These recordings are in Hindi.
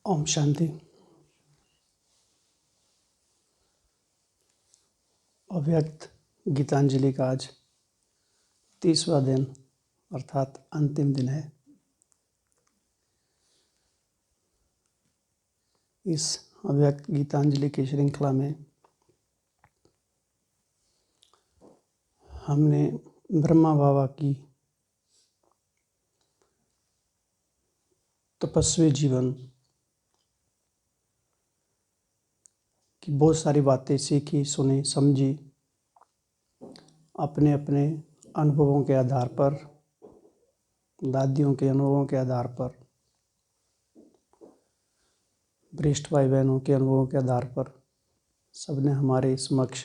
ओम शांति। अव्यक्त गीतांजलि का आज 30वां दिन अर्थात अंतिम दिन है। इस अव्यक्त गीतांजलि की श्रृंखला में हमने ब्रह्मा बाबा की तपस्वी जीवन की बहुत सारी बातें सीखी, सुनी, समझी। अपने अपने अनुभवों के आधार पर, दादियों के अनुभवों के आधार पर, वरिष्ठ भाई बहनों के अनुभवों के आधार पर सबने हमारे समक्ष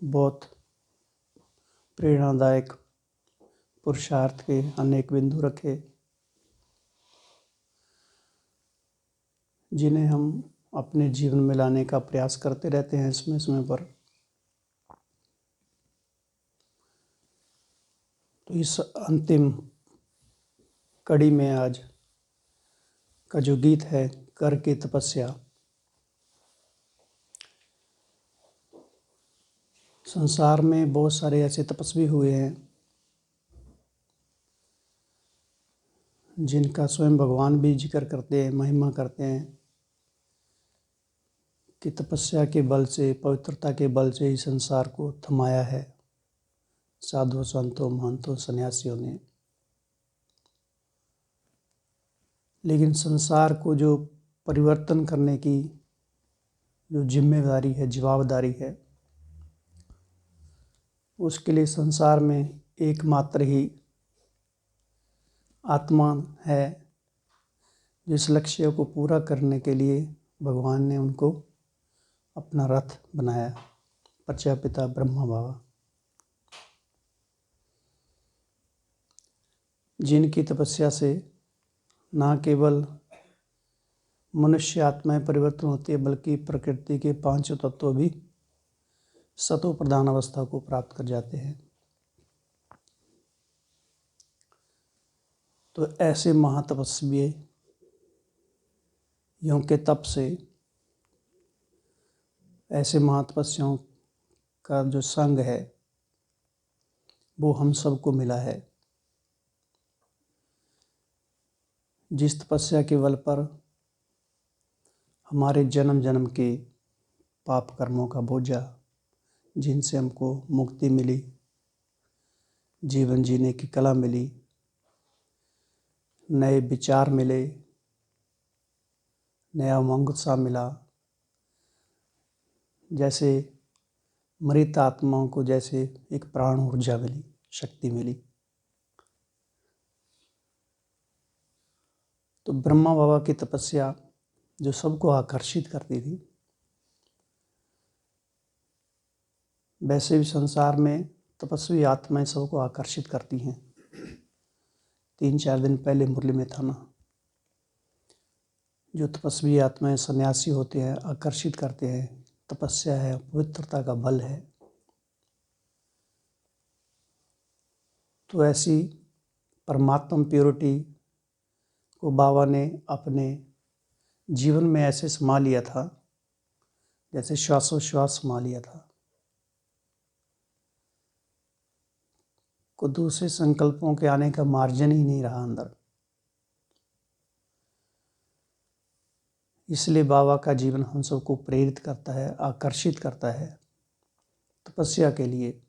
बहुत प्रेरणादायक पुरुषार्थ के अनेक बिंदु रखे, जिन्हें हम अपने जीवन में लाने का प्रयास करते रहते हैं समय समय पर। तो इस अंतिम कड़ी में आज का जो गीत है, कर की तपस्या। संसार में बहुत सारे ऐसे तपस्वी हुए हैं जिनका स्वयं भगवान भी जिक्र करते हैं, महिमा करते हैं कि तपस्या के बल से, पवित्रता के बल से ही संसार को थमाया है साधु संतों, महंतों, सन्यासियों ने। लेकिन संसार को जो परिवर्तन करने की जो जिम्मेदारी है, जवाबदारी है, उसके लिए संसार में एकमात्र ही आत्मा है जिस लक्ष्य को पूरा करने के लिए भगवान ने उनको अपना रथ बनाया, प्रजापिता ब्रह्मा बाबा, जिनकी तपस्या से न केवल मनुष्य आत्माएं परिवर्तन होती है बल्कि प्रकृति के पांचों तत्व भी सतो प्रधान अवस्था को प्राप्त कर जाते हैं। तो ऐसे महातपस्वी यों के तप से, ऐसे महातपस्वियों का जो संग है वो हम सबको मिला है। जिस तपस्या के बल पर हमारे जन्म जन्म के पाप कर्मों का बोझा, जिनसे हमको मुक्ति मिली, जीवन जीने की कला मिली, नए विचार मिले, नया उमंग उत्साह मिला, जैसे मृत आत्माओं को जैसे एक प्राण ऊर्जा मिली, शक्ति मिली। तो ब्रह्मा बाबा की तपस्या जो सबको आकर्षित करती थी, वैसे भी संसार में तपस्वी आत्माएं सबको आकर्षित करती हैं। 3-4 दिन पहले मुरली में था ना, जो तपस्वी आत्माएं सन्यासी होते हैं आकर्षित करते हैं। तपस्या है, पवित्रता का बल है। तो ऐसी परमात्मा प्योरिटी को बाबा ने अपने जीवन में ऐसे समा लिया था जैसे श्वासोश्वास समा लिया था। को दूसरे संकल्पों के आने का मार्जिन ही नहीं रहा अंदर। इसलिए बाबा का जीवन हम सबको प्रेरित करता है, आकर्षित करता है तपस्या के लिए।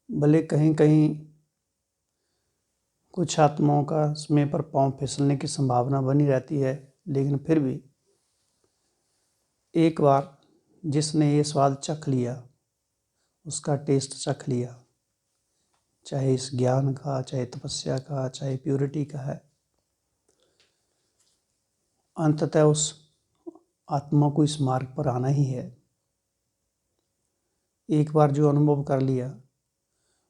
भले कहीं कहीं कुछ आत्माओं का समय पर पांव फिसलने की संभावना बनी रहती है, लेकिन फिर भी एक बार जिसने ये स्वाद चख लिया, उसका टेस्ट चख लिया, चाहे इस ज्ञान का, चाहे तपस्या का, चाहे प्योरिटी का है, अंततः उस आत्मा को इस मार्ग पर आना ही है। एक बार जो अनुभव कर लिया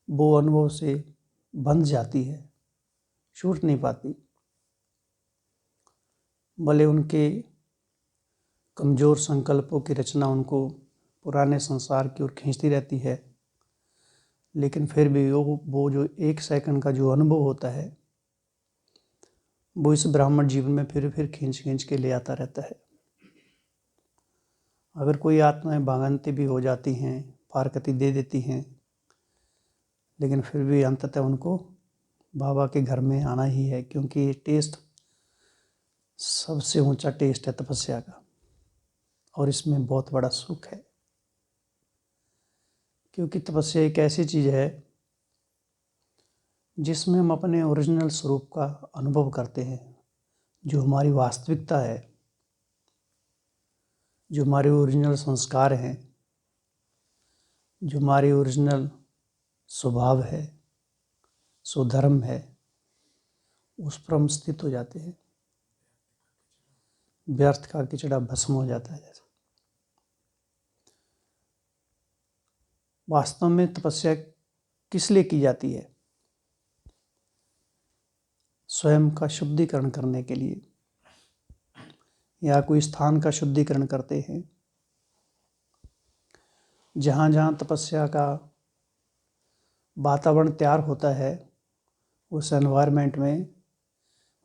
वो अनुभव से बंध जाती है, छूट नहीं पाती। भले उनके कमज़ोर संकल्पों की रचना उनको पुराने संसार की ओर खींचती रहती है, लेकिन फिर भी वो जो 1 सेकंड का जो अनुभव होता है वो इस ब्राह्मण जीवन में फिर खींच खींच के ले आता रहता है। अगर कोई आत्माएं भागंती भी हो जाती हैं, फारकती दे देती हैं, लेकिन फिर भी अंततः उनको बाबा के घर में आना ही है, क्योंकि टेस्ट सबसे ऊंचा टेस्ट है तपस्या का, और इसमें बहुत बड़ा सुख है। क्योंकि तपस्या एक ऐसी चीज़ है जिसमें हम अपने ओरिजिनल स्वरूप का अनुभव करते हैं, जो हमारी वास्तविकता है, जो हमारे ओरिजिनल संस्कार हैं, जो हमारी ओरिजिनल स्वभाव है, स्वधर्म है, उस पर हम स्थित हो जाते हैं। व्यर्थ का किचड़ा भस्म हो जाता है। जैसे वास्तव में तपस्या किस लिए की जाती है? स्वयं का शुद्धिकरण करने के लिए, या कोई स्थान का शुद्धिकरण करते हैं। जहाँ जहाँ तपस्या का वातावरण तैयार होता है, उस एनवायरनमेंट में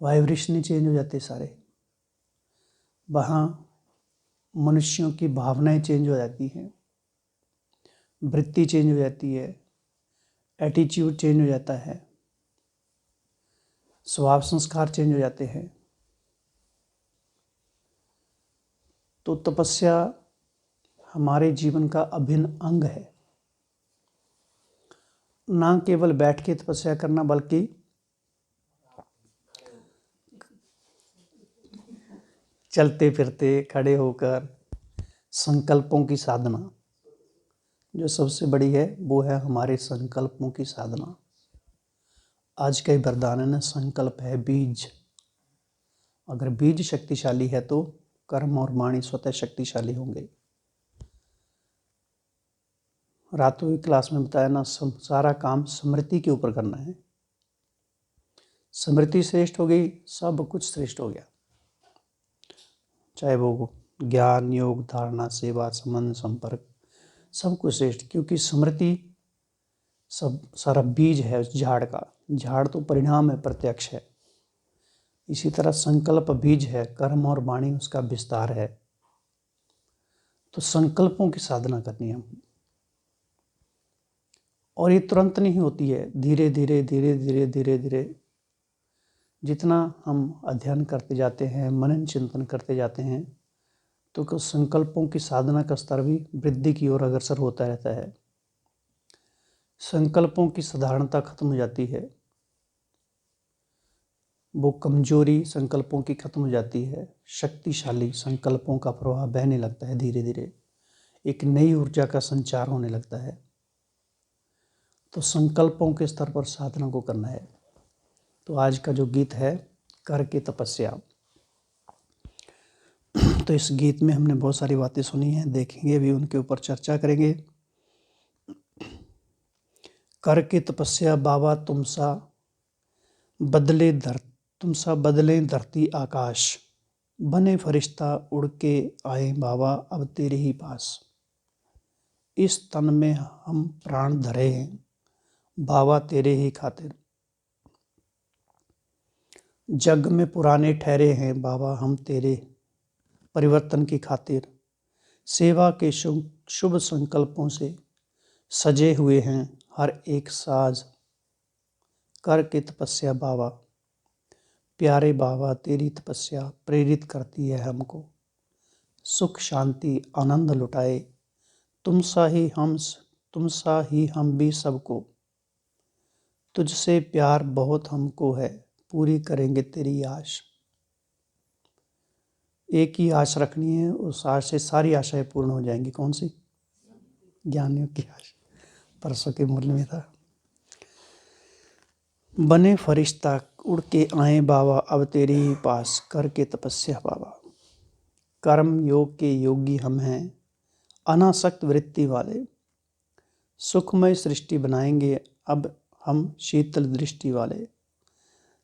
वाइब्रेशन चेंज हो जाते सारे। वहाँ मनुष्यों की भावनाएं चेंज हो जाती हैं, वृत्ति चेंज हो जाती है, एटीट्यूड चेंज हो जाता है, स्वभाव संस्कार चेंज हो जाते हैं। तो तपस्या हमारे जीवन का अभिन्न अंग है। ना केवल बैठ के तपस्या करना, बल्कि चलते फिरते, खड़े होकर संकल्पों की साधना, जो सबसे बड़ी है वो है हमारे संकल्पों की साधना। आज का ही वरदान है ना, संकल्प है बीज। अगर बीज शक्तिशाली है तो कर्म और वाणी स्वतः शक्तिशाली होंगे। रातों की क्लास में बताया ना, सारा काम स्मृति के ऊपर करना है। स्मृति श्रेष्ठ हो गई, सब कुछ श्रेष्ठ हो गया, चाहे वो ज्ञान, योग, धारणा, सेवा, संबंध, संपर्क, सब कुछ श्रेष्ठ। क्योंकि स्मृति सब सारा बीज है उस झाड़ का। झाड़ तो परिणाम है, प्रत्यक्ष है। इसी तरह संकल्प बीज है, कर्म और वाणी उसका विस्तार है। तो संकल्पों की साधना करनी है, और ये तुरंत नहीं होती है, धीरे धीरे धीरे धीरे धीरे धीरे जितना हम अध्ययन करते जाते हैं, मनन चिंतन करते जाते हैं, तो कुछ संकल्पों की साधना का स्तर भी वृद्धि की ओर अग्रसर होता रहता है। संकल्पों की साधारणता खत्म हो जाती है, वो कमजोरी संकल्पों की खत्म हो जाती है। शक्तिशाली संकल्पों का प्रवाह बहने लगता है, धीरे धीरे एक नई ऊर्जा का संचार होने लगता है। तो संकल्पों के स्तर पर साधना को करना है। तो आज का जो गीत है, कर के तपस्या, तो इस गीत में हमने बहुत सारी बातें सुनी हैं, देखेंगे भी, उनके ऊपर चर्चा करेंगे। कर के तपस्या बाबा तुमसा बदले धरती आकाश, बने फरिश्ता उड़ के आए बाबा अब तेरे ही पास। इस तन में हम प्राण धरे हैं बाबा तेरे ही खातिर, जग में पुराने ठहरे हैं बाबा हम तेरे परिवर्तन की खातिर। सेवा के शुभ संकल्पों से सजे हुए हैं हर एक साज, कर के तपस्या बाबा प्यारे बाबा तेरी तपस्या प्रेरित करती है हमको। सुख शांति आनंद लुटाए तुमसा ही हम भी सबको। तुझसे प्यार बहुत हमको है, पूरी करेंगे तेरी आश। एक ही आश रखनी है, उस आश से सारी आशाएं पूर्ण हो जाएंगी। कौन सी? ज्ञानियों की आश। परसों के मूल्य में था, बने फरिश्ता उड़ के आए बाबा अब तेरे ही पास, करके तपस्या बाबा। कर्म योग के योगी हम हैं, अनासक्त वृत्ति वाले। सुखमय सृष्टि बनाएंगे अब हम शीतल दृष्टि वाले।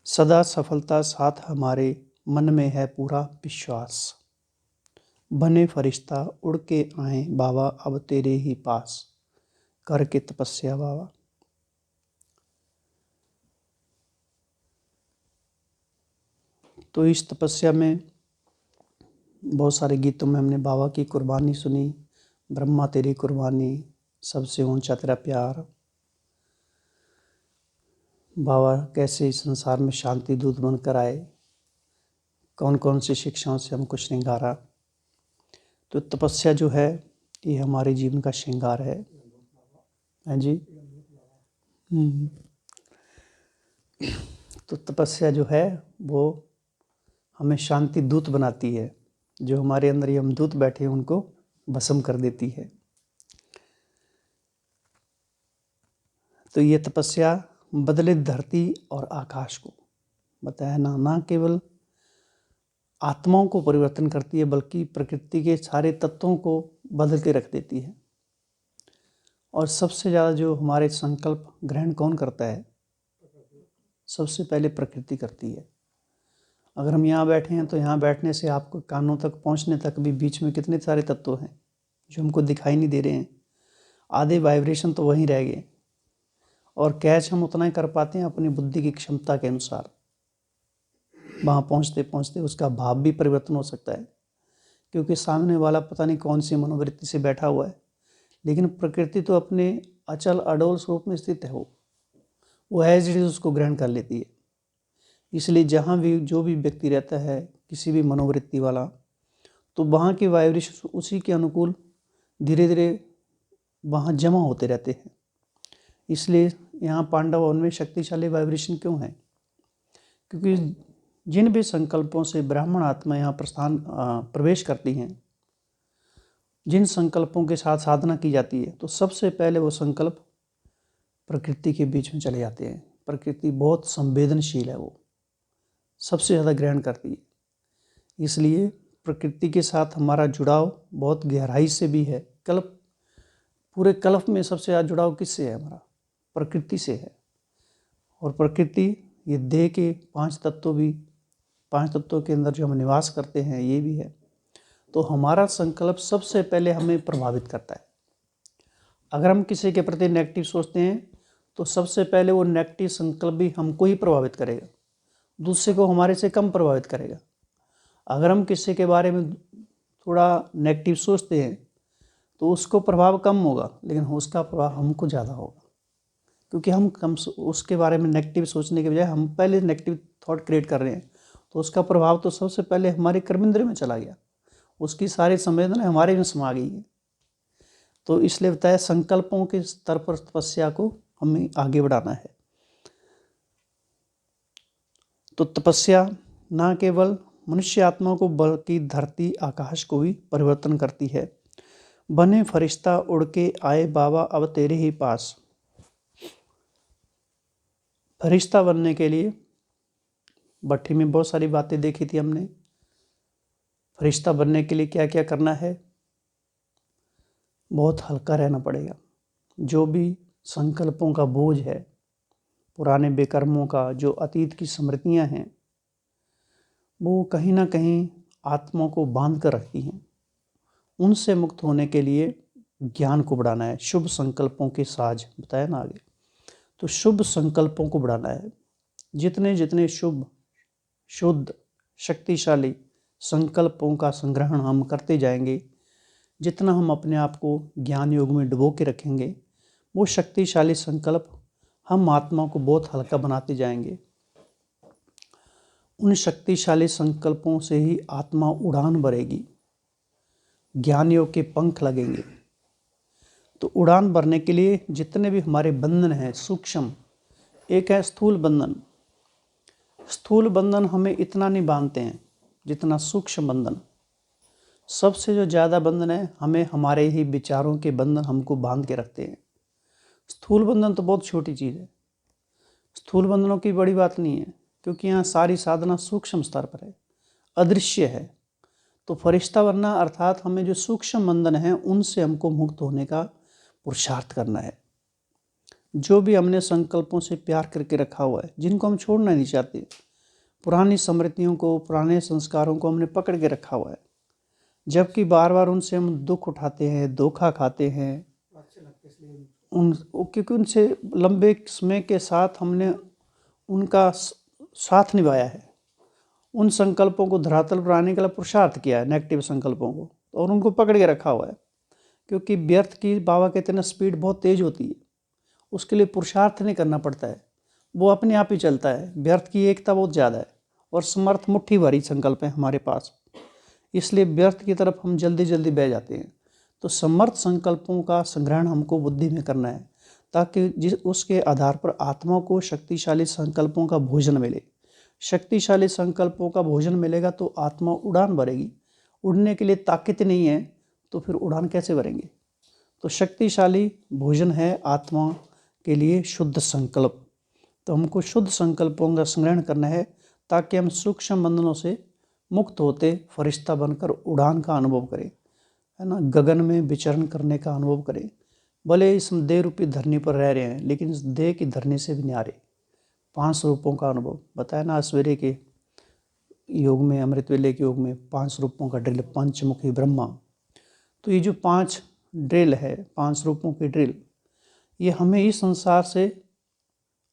सदा सफलता साथ हमारे मन में है पूरा विश्वास। बने फरिश्ता उड़ के आए बाबा अब तेरे ही पास, करके तपस्या बाबा। तो इस तपस्या में बहुत सारे गीतों में हमने बाबा की कुर्बानी सुनी, ब्रह्मा तेरी कुर्बानी, सबसे ऊंचा तेरा प्यार, बाबा कैसे इस संसार में शांति दूत बनकर आए, कौन कौन सी शिक्षाओं से हमको श्रृंगारा। तो तपस्या जो है ये हमारे जीवन का श्रृंगार है। हाँ जी। तो तपस्या जो है वो हमें शांति दूत बनाती है, जो हमारे अंदर यमदूत बैठे हैं उनको भस्म कर देती है। तो ये तपस्या बदले धरती और आकाश को, बताया ना केवल आत्माओं को परिवर्तन करती है बल्कि प्रकृति के सारे तत्वों को बदल के रख देती है। और सबसे ज़्यादा जो हमारे संकल्प ग्रहण कौन करता है? सबसे पहले प्रकृति करती है। अगर हम यहाँ बैठे हैं तो यहाँ बैठने से आपको कानों तक पहुँचने तक भी बीच में कितने सारे तत्व हैं जो हमको दिखाई नहीं दे रहे हैं। आधे वाइब्रेशन तो वहीं रह गए और कैच हम उतना ही कर पाते हैं अपनी बुद्धि की क्षमता के अनुसार। वहाँ पहुँचते पहुँचते उसका भाव भी परिवर्तन हो सकता है, क्योंकि सामने वाला पता नहीं कौन सी मनोवृत्ति से बैठा हुआ है, लेकिन प्रकृति तो अपने अचल अडोल स्वरूप में स्थित है। वो एज इट इज उसको ग्रहण कर लेती है। इसलिए जहाँ भी जो भी व्यक्ति रहता है किसी भी मनोवृत्ति वाला, तो वहाँ के वाइब्रेशन उसी के अनुकूल धीरे धीरे वहाँ जमा होते रहते हैं। इसलिए यहाँ पांडव वन में शक्तिशाली वाइब्रेशन क्यों है? क्योंकि जिन भी संकल्पों से ब्राह्मण आत्मा यहाँ प्रवेश करती हैं, जिन संकल्पों के साथ साधना की जाती है, तो सबसे पहले वो संकल्प प्रकृति के बीच में चले जाते हैं। प्रकृति बहुत संवेदनशील है, वो सबसे ज़्यादा ग्रहण करती है। इसलिए प्रकृति के साथ हमारा जुड़ाव बहुत गहराई से भी है। पूरे कल्प में सबसे ज़्यादा जुड़ाव किससे है? हमारा प्रकृति से है। और प्रकृति ये देह के पांच तत्वों के अंदर जो हम निवास करते हैं ये भी है। तो हमारा संकल्प सबसे पहले हमें प्रभावित करता है। अगर हम किसी के प्रति नेगेटिव सोचते हैं तो सबसे पहले वो नेगेटिव संकल्प भी हमको ही प्रभावित करेगा, दूसरे को हमारे से कम प्रभावित करेगा। अगर हम किसी के बारे में थोड़ा नेगेटिव सोचते हैं तो उसको प्रभाव कम होगा, लेकिन उसका प्रभाव हमको ज़्यादा होगा, क्योंकि हम कम उसके बारे में नेगेटिव सोचने के बजाय हम पहले नेगेटिव थॉट क्रिएट कर रहे हैं। तो उसका प्रभाव तो सबसे पहले हमारे कर्मेंद्र में चला गया, उसकी सारी संवेदना हमारे में समा गई है। तो इसलिए बताया संकल्पों के स्तर पर तपस्या को हमें आगे बढ़ाना है। तो तपस्या न केवल मनुष्य आत्मा को बल्कि धरती आकाश को भी परिवर्तन करती है। बने फरिश्ता उड़ के आए बाबा अब तेरे ही पास। फरिश्ता बनने के लिए भट्टी में बहुत सारी बातें देखी थी हमने। फरिश्ता बनने के लिए क्या क्या करना है? बहुत हल्का रहना पड़ेगा। जो भी संकल्पों का बोझ है, पुराने बेकर्मों का, जो अतीत की स्मृतियां हैं, वो कहीं ना कहीं आत्मा को बांध कर रखती हैं। उनसे मुक्त होने के लिए ज्ञान को बढ़ाना है। शुभ संकल्पों के साज बताया ना आगे, तो शुभ संकल्पों को बढ़ाना है। जितने जितने शुभ, शुद्ध, शक्तिशाली संकल्पों का संग्रहण हम करते जाएंगे, जितना हम अपने आप को ज्ञान योग में डुबो के रखेंगे, वो शक्तिशाली संकल्प हम आत्मा को बहुत हल्का बनाते जाएंगे। उन शक्तिशाली संकल्पों से ही आत्मा उड़ान भरेगी, ज्ञान योग के पंख लगेंगे। तो उड़ान भरने के लिए जितने भी हमारे बंधन हैं सूक्ष्म, एक है स्थूल बंधन। स्थूल बंधन हमें इतना नहीं बांधते हैं जितना सूक्ष्म बंधन। सबसे जो ज़्यादा बंधन है हमें हमारे ही विचारों के बंधन हमको बांध के रखते हैं। स्थूल बंधन तो बहुत छोटी चीज़ है, स्थूल बंधनों की बड़ी बात नहीं है, क्योंकि यहाँ सारी साधना सूक्ष्म स्तर पर है, अदृश्य है। तो फरिश्ता बनना अर्थात हमें जो सूक्ष्म बंधन है उनसे हमको मुक्त होने का पुरुषार्थ करना है। जो भी हमने संकल्पों से प्यार करके रखा हुआ है, जिनको हम छोड़ना नहीं चाहते, पुरानी स्मृतियों को, पुराने संस्कारों को हमने पकड़ के रखा हुआ है, जबकि बार बार उनसे हम दुख उठाते हैं, धोखा खाते हैं, क्योंकि उनसे लंबे समय के साथ हमने उनका साथ निभाया है उन संकल्पों को धरातल पर आने के लिए पुरुषार्थ किया है, नेगेटिव संकल्पों को, और उनको पकड़ के रखा हुआ है। क्योंकि व्यर्थ की, बाबा कहते हैं ना, स्पीड बहुत तेज होती है, उसके लिए पुरुषार्थ नहीं करना पड़ता है, वो अपने आप ही चलता है। व्यर्थ की एकता बहुत ज़्यादा है और समर्थ मुट्ठी भरी संकल्प है हमारे पास, इसलिए व्यर्थ की तरफ हम जल्दी जल्दी बह जाते हैं। तो समर्थ संकल्पों का संग्रहण हमको बुद्धि में करना है, ताकि जिस उसके आधार पर आत्मा को शक्तिशाली संकल्पों का भोजन मिले। शक्तिशाली संकल्पों का भोजन मिलेगा तो आत्मा उड़ान भरेगी। उड़ने के लिए ताकत नहीं है तो फिर उड़ान कैसे भरेंगे? तो शक्तिशाली भोजन है आत्मा के लिए शुद्ध संकल्प। तो हमको शुद्ध संकल्पों का संग्रहण करना है, ताकि हम सूक्ष्म बंधनों से मुक्त होते फरिश्ता बनकर उड़ान का अनुभव करें, है ना, गगन में विचरण करने का अनुभव करें। भले इस देह रूपी धरनी पर रह रहे हैं, लेकिन इस देह की धरनी से भी न्यारे 5 रूपों का अनुभव बताया ना सवेरे के योग में, अमृत वेले के योग में 5 रूपों का ड्रिल, पंचमुखी ब्रह्मा। तो ये जो 5 ड्रिल है, 5 रूपों की ड्रिल, ये हमें इस संसार से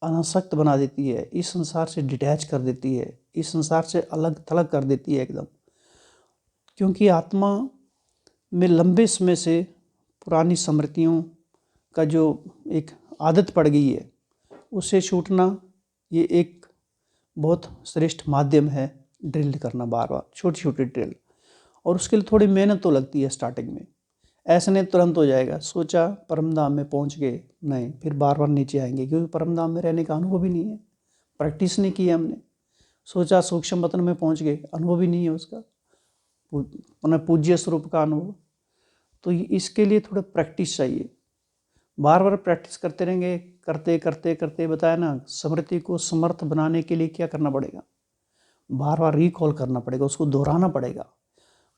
अनासक्त बना देती है, इस संसार से डिटैच कर देती है, इस संसार से अलग थलग कर देती है एकदम। क्योंकि आत्मा में लंबे समय से पुरानी स्मृतियों का जो एक आदत पड़ गई है, उससे छूटना ये एक बहुत श्रेष्ठ माध्यम है। ड्रिल करना बार बार, छोटी छोटी ड्रिल, और उसके लिए थोड़ी मेहनत तो लगती है स्टार्टिंग में। ऐसे नहीं तुरंत हो जाएगा। सोचा परमधाम में पहुंच गए, नहीं, फिर बार बार नीचे आएंगे, क्योंकि परमधाम में रहने का अनुभव ही नहीं है, प्रैक्टिस नहीं की है हमने। सोचा सूक्ष्म वतन में पहुंच गए, अनुभव ही नहीं है उसका, अपना पूज्य स्वरूप का अनुभव। तो इसके लिए थोड़ा प्रैक्टिस चाहिए, बार बार प्रैक्टिस करते रहेंगे। करते करते करते बताया ना, स्मृति को समर्थ बनाने के लिए क्या करना पड़ेगा? बार बार रिकॉल करना पड़ेगा, उसको दोहराना पड़ेगा,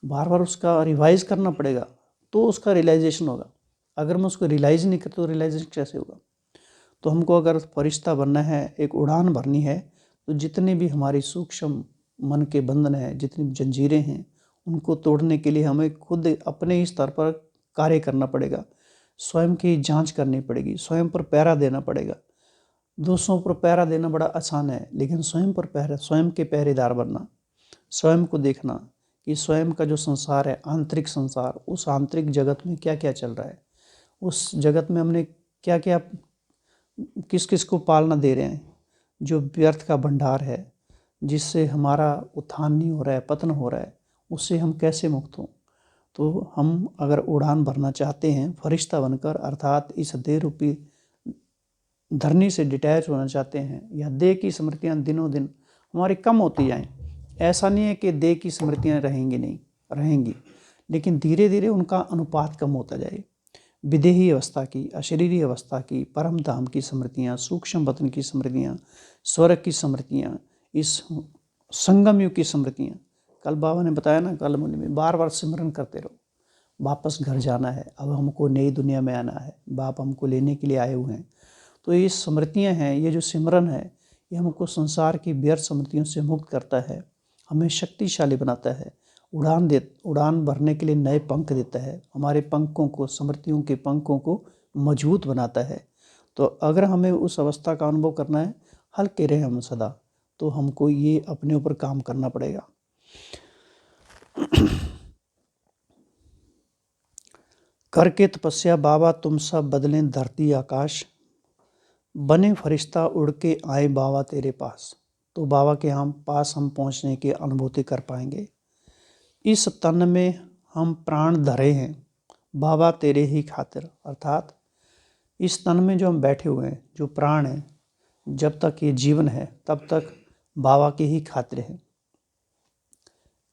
बार बार उसका रिवाइज करना पड़ेगा, तो उसका रियलाइजेशन होगा। अगर मैं उसको रियलाइज नहीं करता तो रियलाइजेशन कैसे होगा? तो हमको अगर फरिश्ता बनना है, एक उड़ान भरनी है, तो जितने भी हमारी सूक्ष्म मन के बंधन हैं, जितनी भी जंजीरें हैं, उनको तोड़ने के लिए हमें खुद अपने ही स्तर पर कार्य करना पड़ेगा। स्वयं की जांच करनी पड़ेगी, स्वयं पर पहरा देना पड़ेगा। दूसरों पर पहरा देना बड़ा आसान है, लेकिन स्वयं पर पहरा, स्वयं के पहरेदार बनना, स्वयं को देखना कि स्वयं का जो संसार है, आंतरिक संसार, उस आंतरिक जगत में क्या क्या चल रहा है, उस जगत में हमने क्या क्या, किस किस को पालना दे रहे हैं, जो व्यर्थ का भंडार है, जिससे हमारा उत्थान नहीं हो रहा है, पतन हो रहा है, उससे हम कैसे मुक्त हों। तो हम अगर उड़ान भरना चाहते हैं फरिश्ता बनकर, अर्थात इस देह रूपी धरनी से डिटैच होना चाहते हैं, या देह की स्मृतियाँ दिनों दिन हमारी कम होती जाएं। ऐसा नहीं है कि देह की स्मृतियाँ रहेंगी नहीं, रहेंगी, लेकिन धीरे धीरे उनका अनुपात कम होता जाए। विदेही अवस्था की, अशरीरी अवस्था की, परम धाम की स्मृतियाँ, सूक्ष्म वतन की स्मृतियाँ, स्वर्ग की स्मृतियाँ, इस संगम युग की स्मृतियाँ। कल बाबा ने बताया ना, कल मुनि में बार बार सिमरन करते रहो, वापस घर जाना है, अब हमको नई दुनिया में आना है, बाप हमको लेने के लिए आए हुए हैं। तो ये स्मृतियाँ हैं, ये जो सिमरन है, ये हमको संसार की व्यर्थ स्मृतियों से मुक्त करता है, हमें शक्तिशाली बनाता है, उड़ान भरने के लिए नए पंख देता है, हमारे पंखों को, स्मृतियों के पंखों को मजबूत बनाता है। तो अगर हमें उस अवस्था का अनुभव करना है, हल्के रहें हम सदा, तो हमको ये अपने ऊपर काम करना पड़ेगा। करके तपस्या बाबा तुम सब बदलें धरती आकाश, बने फरिश्ता उड़ के आए बाबा तेरे पास। तो बाबा के पास हम पहुंचने की अनुभूति कर पाएंगे। इस तन में हम प्राण धरे हैं बाबा तेरे ही खातिर, अर्थात इस तन में जो हम बैठे हुए हैं, जो प्राण है, जब तक ये जीवन है तब तक बाबा के ही खातिर है।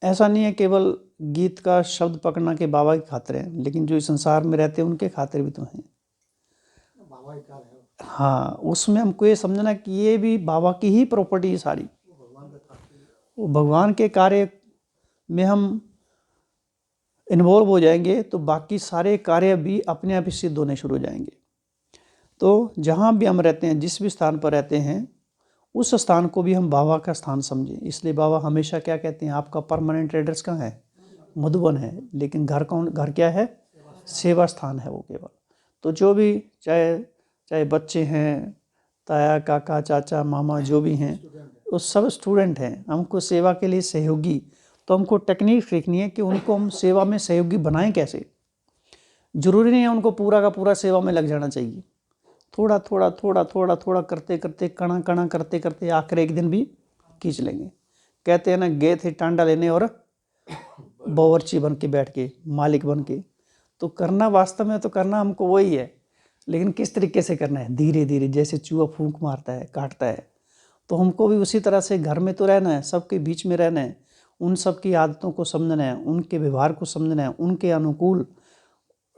ऐसा नहीं है केवल गीत का शब्द पकड़ना के बाबा की खातिर है, लेकिन जो इस संसार में रहते हैं उनके खातिर भी तो हैं। हाँ, उसमें हमको ये समझना कि ये भी बाबा की ही प्रॉपर्टी है सारी। वो भगवान के कार्य में हम इन्वॉल्व हो जाएंगे तो बाकी सारे कार्य भी अपने आप ही सिद्ध होने शुरू हो जाएंगे। तो जहाँ भी हम रहते हैं, जिस भी स्थान पर रहते हैं, उस स्थान को भी हम बाबा का स्थान समझें। इसलिए बाबा हमेशा क्या कहते हैं, आपका परमानेंट एड्रेस कहाँ है? मधुबन है, लेकिन घर क्या है? सेवा स्थान है वो केवल। तो जो भी, चाहे बच्चे हैं, ताया, काका, चाचा, मामा, जो भी हैं, वो सब स्टूडेंट हैं, हमको सेवा के लिए सहयोगी, तो हमको टेक्निक सीखनी है कि उनको हम सेवा में सहयोगी बनाएं कैसे। जरूरी नहीं है उनको पूरा का पूरा सेवा में लग जाना चाहिए, थोड़ा थोड़ा थोड़ा थोड़ा थोड़ा करते करते कणा कणा करते करते आखिर एक दिन भी खींच लेंगे। कहते हैं ना, गए थे टांडा लेने और बावर्ची बन के बैठ के, मालिक बन के। तो करना वास्तव में तो करना हमको वही है, लेकिन किस तरीके से करना है, धीरे धीरे, जैसे चूहा फूंक मारता है, काटता है। तो हमको भी उसी तरह से घर में तो रहना है, सबके बीच में रहना है, उन सब की आदतों को समझना है, उनके व्यवहार को समझना है, उनके अनुकूल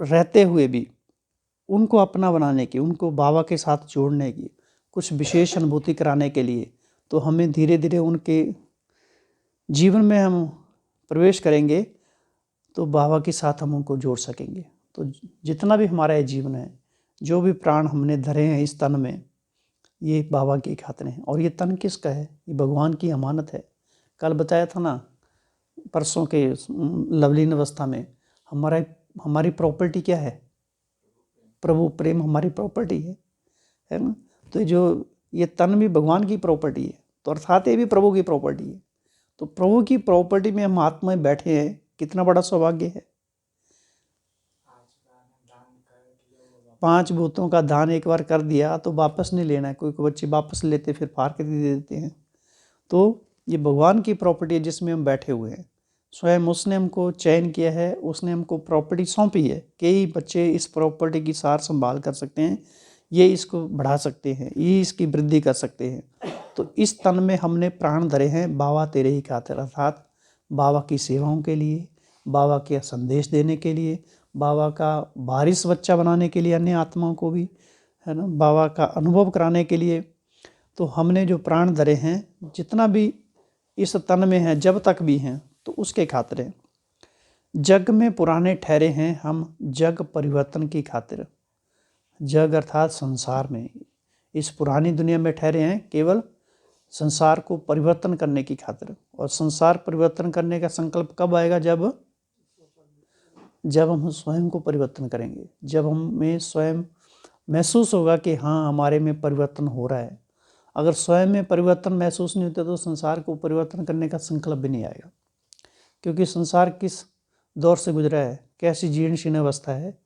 रहते हुए भी उनको अपना बनाने की, उनको बाबा के साथ जोड़ने की, कुछ विशेष अनुभूति कराने के लिए तो हमें धीरे धीरे उनके जीवन में हम प्रवेश करेंगे तो बाबा के साथ हम उनको जोड़ सकेंगे। तो जितना भी हमारा ये जीवन है, जो भी प्राण हमने धरे हैं इस तन में, ये बाबा की खातिर हैं। और ये तन किसका है? ये भगवान की अमानत है। कल बताया था ना, परसों के लवलीन अवस्था में, हमारी प्रॉपर्टी क्या है? प्रभु प्रेम हमारी प्रॉपर्टी है ना। तो जो ये तन भी भगवान की प्रॉपर्टी है, तो अर्थात ये भी प्रभु की प्रॉपर्टी है। तो प्रभु की प्रॉपर्टी में हम आत्माएं बैठे हैं, कितना बड़ा सौभाग्य है। 5 भूतों का दान एक बार कर दिया तो वापस नहीं लेना है। कोई बच्चे वापस लेते फिर फाड़ के दे देते हैं। तो ये भगवान की प्रॉपर्टी है जिसमें हम बैठे हुए हैं। स्वयं उसने हमको चयन किया है, उसने हमको प्रॉपर्टी सौंपी है कि बच्चे इस प्रॉपर्टी की सार संभाल कर सकते हैं, ये इसको बढ़ा सकते हैं, ये इसकी वृद्धि कर सकते हैं। तो इस तन में हमने प्राण धरे हैं बाबा तेरे ही खातिर, अर्थात बाबा की सेवाओं के लिए, बाबा के संदेश देने के लिए, बाबा का वारिस बच्चा बनाने के लिए, अन्य आत्माओं को भी, है ना, बाबा का अनुभव कराने के लिए। तो हमने जो प्राण धरे हैं, जितना भी इस तन में है, जब तक भी हैं, तो उसके खातिर हैं। जग में पुराने ठहरे हैं हम, जग परिवर्तन की खातिर। जग अर्थात संसार में, इस पुरानी दुनिया में ठहरे हैं केवल संसार को परिवर्तन करने की खातिर। और संसार परिवर्तन करने का संकल्प कब आएगा? जब हम स्वयं को परिवर्तन करेंगे, जब हमें स्वयं महसूस होगा कि हाँ, हमारे में परिवर्तन हो रहा है। अगर स्वयं में परिवर्तन महसूस नहीं होता तो संसार को परिवर्तन करने का संकल्प भी नहीं आएगा। क्योंकि संसार किस दौर से गुजरा है, कैसी जीर्ण शीर्ण अवस्था है,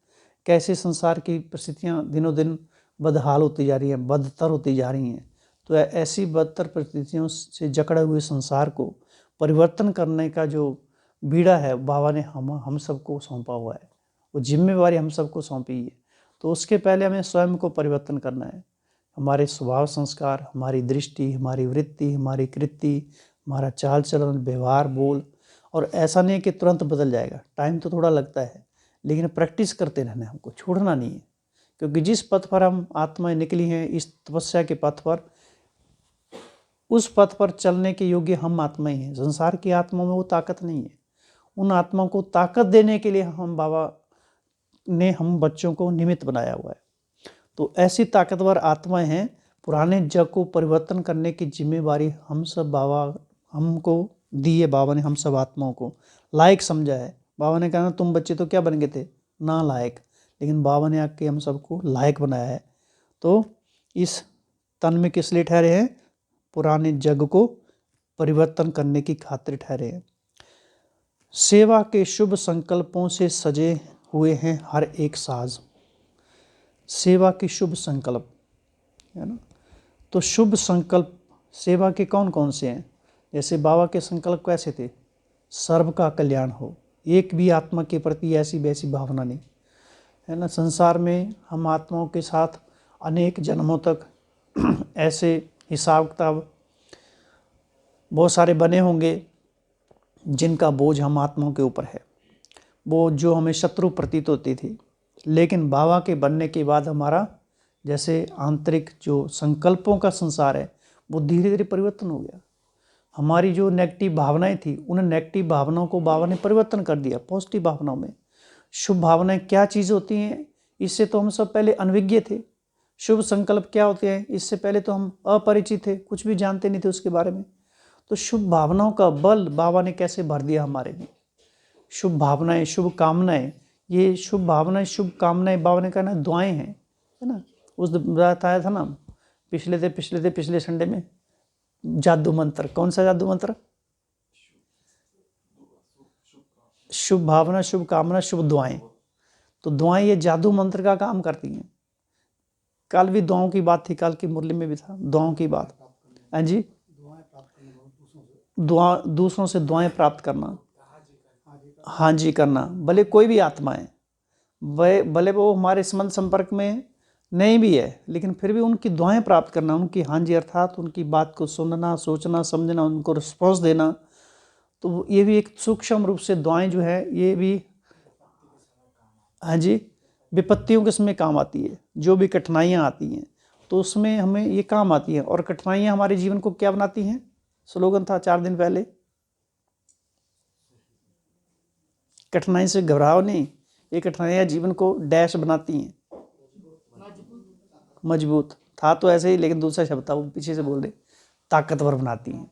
कैसे संसार की परिस्थितियाँ दिनों दिन बदहाल होती जा रही हैं, बदतर होती जा रही हैं। तो ऐसी बदतर परिस्थितियों से जकड़े हुए संसार को परिवर्तन करने का जो बीड़ा है, बाबा ने हम सबको सौंपा हुआ है, वो जिम्मेवारी हम सबको सौंपी है। तो उसके पहले हमें स्वयं को परिवर्तन करना है। हमारे स्वभाव संस्कार, हमारी दृष्टि, हमारी वृत्ति, हमारी कृति, हमारा चाल चलन, व्यवहार, बोल। और ऐसा नहीं कि तुरंत बदल जाएगा, टाइम तो थोड़ा लगता है, लेकिन प्रैक्टिस करते रहना है, हमको छोड़ना नहीं है। क्योंकि जिस पथ पर हम आत्माएं निकली हैं, इस तपस्या के पथ पर, उस पथ पर चलने के योग्य हम आत्माएं हैं। संसार की आत्माओं में वो ताकत नहीं है। उन आत्माओं को ताकत देने के लिए हम बाबा ने हम बच्चों को निमित्त बनाया हुआ है। तो ऐसी ताकतवर आत्माएं हैं। पुराने जग को परिवर्तन करने की जिम्मेवारी हम सब बाबा हमको दी है। बाबा ने हम सब आत्माओं को लायक समझा है। बाबा ने कहा तुम बच्चे तो क्या बन गए थे, ना लायक, लेकिन बाबा ने आके हम सबको लायक बनाया है। तो इस तन में किस लिए ठहरे हैं? पुराने जग को परिवर्तन करने की खातिर ठहरे हैं। सेवा के शुभ संकल्पों से सजे हुए हैं हर एक साज। सेवा के शुभ संकल्प, है ना। तो शुभ संकल्प सेवा के कौन कौन से हैं? जैसे बाबा के संकल्प कैसे थे? सर्व का कल्याण हो, एक भी आत्मा के प्रति ऐसी वैसी भावना नहीं, है ना। संसार में हम आत्माओं के साथ अनेक जन्मों तक ऐसे हिसाब किताब बहुत सारे बने होंगे जिनका बोझ हम आत्माओं के ऊपर है, वो जो हमें शत्रु प्रतीत होती थी। लेकिन बाबा के बनने के बाद हमारा जैसे आंतरिक जो संकल्पों का संसार है, वो धीरे धीरे परिवर्तन हो गया। हमारी जो नेगेटिव भावनाएं थी, उन नेगेटिव भावनाओं को बाबा ने परिवर्तन कर दिया पॉजिटिव भावनाओं में। शुभ भावनाएं क्या चीज़ होती हैं, इससे तो हम सब पहले अनविज्ञ थे। शुभ संकल्प क्या होते हैं, इससे पहले तो हम अपरिचित थे, कुछ भी जानते नहीं थे उसके बारे में। तो शुभ भावनाओं का बल बाबा ने कैसे भर दिया हमारे में। शुभ भावनाएं, शुभ कामनाएं, ये शुभ भावनाएं, शुभ कामनाएं बाबा ने कहना दुआएं हैं, है ना। उस बताया था ना पिछले संडे में, जादू मंत्र, कौन सा जादू मंत्र? शुभ भावना, शुभ कामना, शुभ दुआएं। तो दुआएं ये जादू मंत्र का काम करती हैं। कल भी दुआओं की बात थी, कल की मुरली में भी था दुआओं की बात। हाँ जी, दुआ दूसरों से दुआएं प्राप्त करना, हाँ जी करना, भले कोई भी आत्माएं, भले वो हमारे संबंध संपर्क में नहीं भी है, लेकिन फिर भी उनकी दुआएं प्राप्त करना, उनकी हाँ जी अर्थात उनकी बात को सुनना, सोचना, समझना, उनको रिस्पॉन्स देना। तो ये भी एक सूक्ष्म रूप से दुआएं जो है ये भी, हाँ जी, विपत्तियों के समय काम आती है। जो भी कठिनाइयाँ आती हैं तो उसमें हमें ये काम आती हैं। और कठिनाइयाँ हमारे जीवन को क्या बनाती हैं? स्लोगन था 4 दिन पहले, कठिनाई से घबराओ नहीं, ये कठिनाइयाँ जीवन को डैश बनाती हैं, मजबूत था तो ऐसे ही, लेकिन दूसरा शब्द था वो पीछे से बोल रहे, ताकतवर बनाती हैं,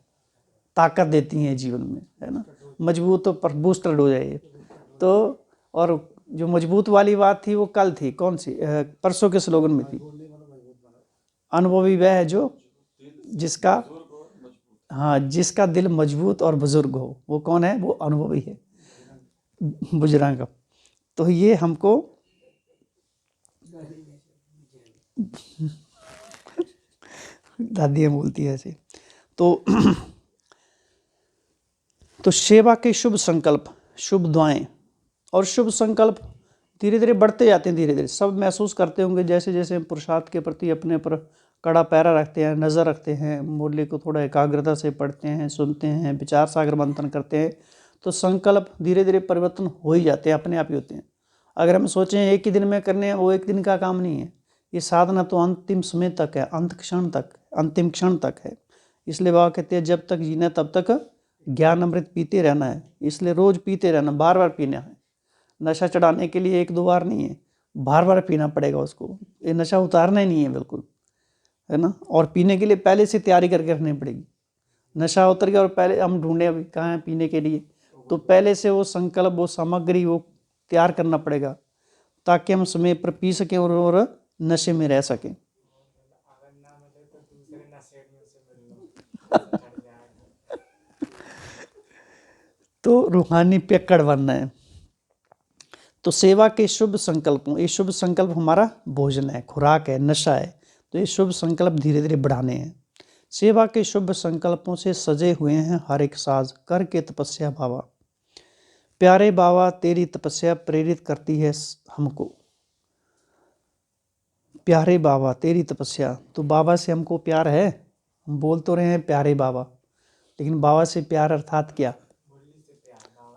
ताकत देती हैं जीवन में, है ना, मजबूत तो पर बूस्टर हो जाए तो। और जो मजबूत वाली बात थी वो कल थी, कौन सी? परसों के स्लोगन में थी, अनुभवी वह है जो जिसका, हाँ, जिसका दिल मजबूत और बुजुर्ग हो। वो कौन है? वो अनुभवी है, बुजुर्ग। तो ये हमको दादियाँ बोलती है ऐसे। तो सेवा के शुभ संकल्प, शुभ दुआएं और शुभ संकल्प धीरे धीरे बढ़ते जाते हैं। धीरे धीरे सब महसूस करते होंगे, जैसे जैसे पुरुषार्थ के प्रति अपने पर कड़ा पैरा रखते हैं, नज़र रखते हैं, मुरली को थोड़ा एकाग्रता से पढ़ते हैं, सुनते हैं, विचार सागर मंथन करते हैं, तो संकल्प धीरे धीरे परिवर्तन हो ही जाते हैं, अपने आप ही होते हैं। अगर हम सोचें एक ही दिन में करने हैं, वो एक दिन का काम नहीं है। ये साधना तो अंतिम समय तक है, अंत क्षण तक, अंतिम क्षण तक है। इसलिए बाबा कहते हैं जब तक जीना तब तक ज्ञान अमृत पीते रहना है। इसलिए रोज पीते रहना, बार बार पीना है। नशा चढ़ाने के लिए 1-2 बार नहीं है, बार बार पीना पड़ेगा उसको। ये नशा उतारना ही नहीं है बिल्कुल, है ना। और पीने के लिए पहले से तैयारी करके रखनी पड़ेगी। नशा उतर गया और पहले हम ढूंढे अभी कहाँ है पीने के लिए, तो पहले से वो संकल्प, वो सामग्री वो तैयार करना पड़ेगा, ताकि हम समय पर पी सकें और नशे में रह सकें। तो रूहानी पियक्कड़ बनना है। तो सेवा के शुभ संकल्पों, ये शुभ संकल्प हमारा भोजन है, खुराक है, नशा है, तो ये शुभ संकल्प धीरे धीरे बढ़ाने हैं। सेवा के शुभ संकल्पों से सजे हुए हैं हर एक साज, करके तपस्या बाबा। प्यारे बाबा तेरी तपस्या प्रेरित करती है हमको। प्यारे बाबा तेरी तपस्या, तो बाबा से हमको प्यार है। हम बोल तो रहे हैं प्यारे बाबा, लेकिन बाबा से प्यार अर्थात क्या?